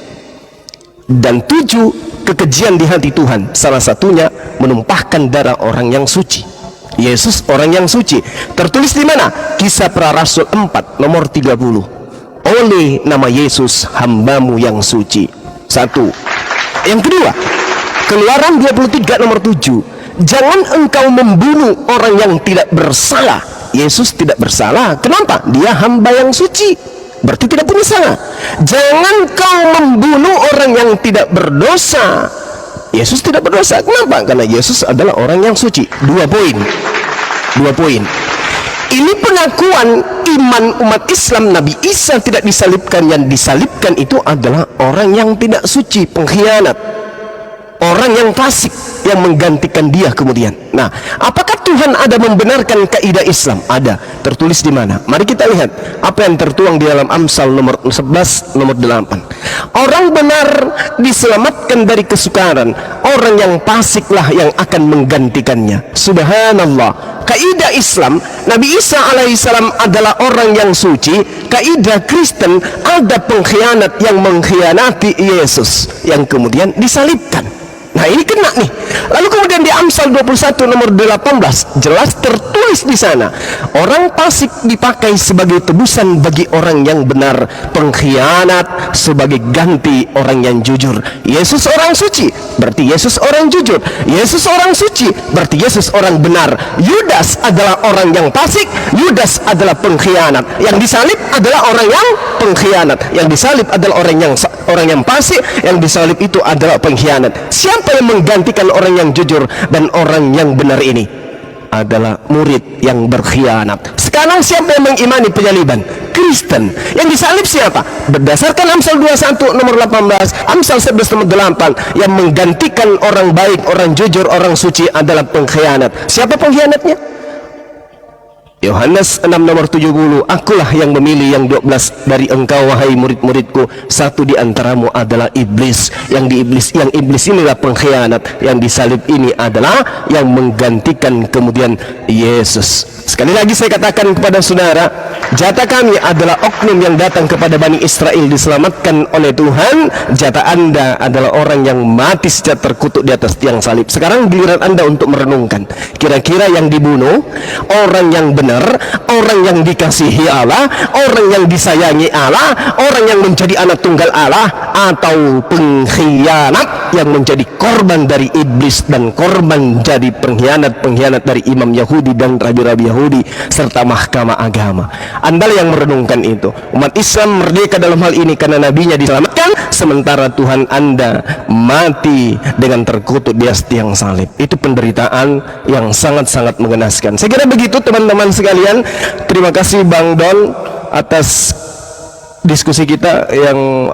dan 7 kekejian di hati Tuhan, salah satunya menumpahkan darah orang yang suci. Yesus orang yang suci, tertulis di mana? Kisah Para Rasul 4 nomor 30. Oleh nama Yesus hambamu yang suci. Satu. Yang kedua, Keluaran 23 nomor 7, jangan engkau membunuh orang yang tidak bersalah. Yesus tidak bersalah. Kenapa? Dia hamba yang suci, berarti tidak punya salah. Jangan kau membunuh orang yang tidak berdosa. Yesus tidak berdosa. Kenapa? Karena Yesus adalah orang yang suci. 2 poin. Ini pengakuan iman umat Islam. Nabi Isa tidak disalibkan, yang disalibkan itu adalah orang yang tidak suci, pengkhianat, orang yang fasik yang menggantikan dia kemudian. Nah, apakah Tuhan ada membenarkan kaidah Islam? Ada. Tertulis di mana? Mari kita lihat apa yang tertuang di dalam Amsal nomor 11 nomor 8. Orang benar diselamatkan dari kesukaran, orang yang fasiklah yang akan menggantikannya. Subhanallah. kaidah Islam Nabi Isa alaihissalam adalah orang yang suci, kaidah Kristen ada pengkhianat yang mengkhianati Yesus yang kemudian disalibkan. Nah ini kena nih. Lalu kemudian di Amsal 21 nomor 18 jelas tertulis di sana, orang fasik dipakai sebagai tebusan bagi orang yang benar, pengkhianat sebagai ganti orang yang jujur. Yesus orang suci, berarti Yesus orang jujur. Yesus orang suci, berarti Yesus orang benar. Yudas adalah orang yang fasik, Yudas adalah pengkhianat. Yang disalib adalah orang yang pengkhianat. Yang disalib adalah orang yang fasik, yang disalib itu adalah pengkhianat. Siapa yang menggantikan orang yang jujur dan orang yang benar ini? Adalah murid yang berkhianat. Sekarang siapa yang mengimani penyaliban? Kristen. Yang disalib siapa? Berdasarkan Amsal 21 nomor 18, Amsal 11 nomor 8, yang menggantikan orang baik, orang jujur, orang suci adalah pengkhianat. Siapa pengkhianatnya? Yohanes 6 nomor 70, akulah yang memilih yang 12 dari engkau wahai murid-muridku, satu di antaramu adalah iblis. Yang iblis inilah pengkhianat, yang disalib ini adalah yang menggantikan kemudian Yesus. Sekali lagi saya katakan kepada saudara, jatah kami adalah oknum yang datang kepada Bani Israel diselamatkan oleh Tuhan. Jatah Anda adalah orang yang mati secara terkutuk di atas tiang salib. Sekarang giliran Anda untuk merenungkan, kira-kira yang dibunuh orang yang benar, orang yang dikasihi Allah, orang yang disayangi Allah, orang yang menjadi anak tunggal Allah, atau pengkhianat yang menjadi korban dari iblis dan korban jadi pengkhianat dari imam Yahudi dan rabi-rabi Yahudi serta mahkamah agama. Anda yang merenungkan itu. Umat Islam merdeka dalam hal ini karena nabinya diselamatkan, sementara Tuhan Anda mati dengan terkutuk di atas tiang salib. Itu penderitaan yang sangat-sangat mengenaskan. Saya kira begitu teman-teman sekalian. Terima kasih Bang Don atas diskusi kita yang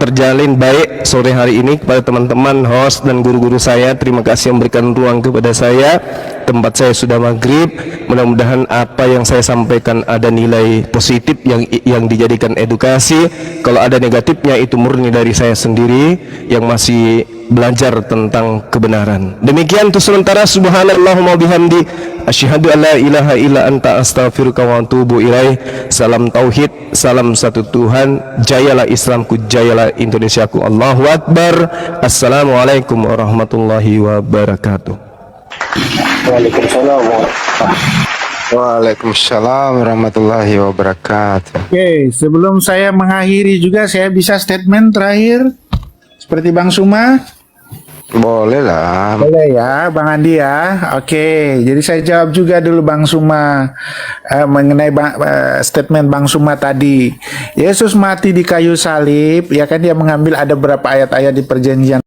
terjalin baik sore hari ini. Kepada teman-teman host dan guru-guru saya, terima kasih yang memberikan ruang kepada saya. Tempat saya sudah maghrib. Mudah-mudahan apa yang saya sampaikan ada nilai positif yang dijadikan edukasi. Kalau ada negatifnya itu murni dari saya sendiri yang masih belajar tentang kebenaran. Demikian untuk sementara. Subhanallahumma bihamdi, asyhadu an la ilaha illa anta, astaghfiruka wa atubu ilaih. Salam tauhid, salam satu Tuhan. Jayalah Islamku, jayalah Indonesiaku. Allahu Akbar. Assalamualaikum warahmatullahi wabarakatuh. Waalaikumsalam warahmatullahi wabarakatuh. Oke, sebelum saya mengakhiri juga, saya bisa statement terakhir seperti Bang Suma? Boleh lah. Boleh ya, Bang Andi ya. Oke, jadi saya jawab juga dulu Bang Suma mengenai statement Bang Suma tadi. Yesus mati di kayu salib, ya kan, dia mengambil ada beberapa ayat-ayat di perjanjian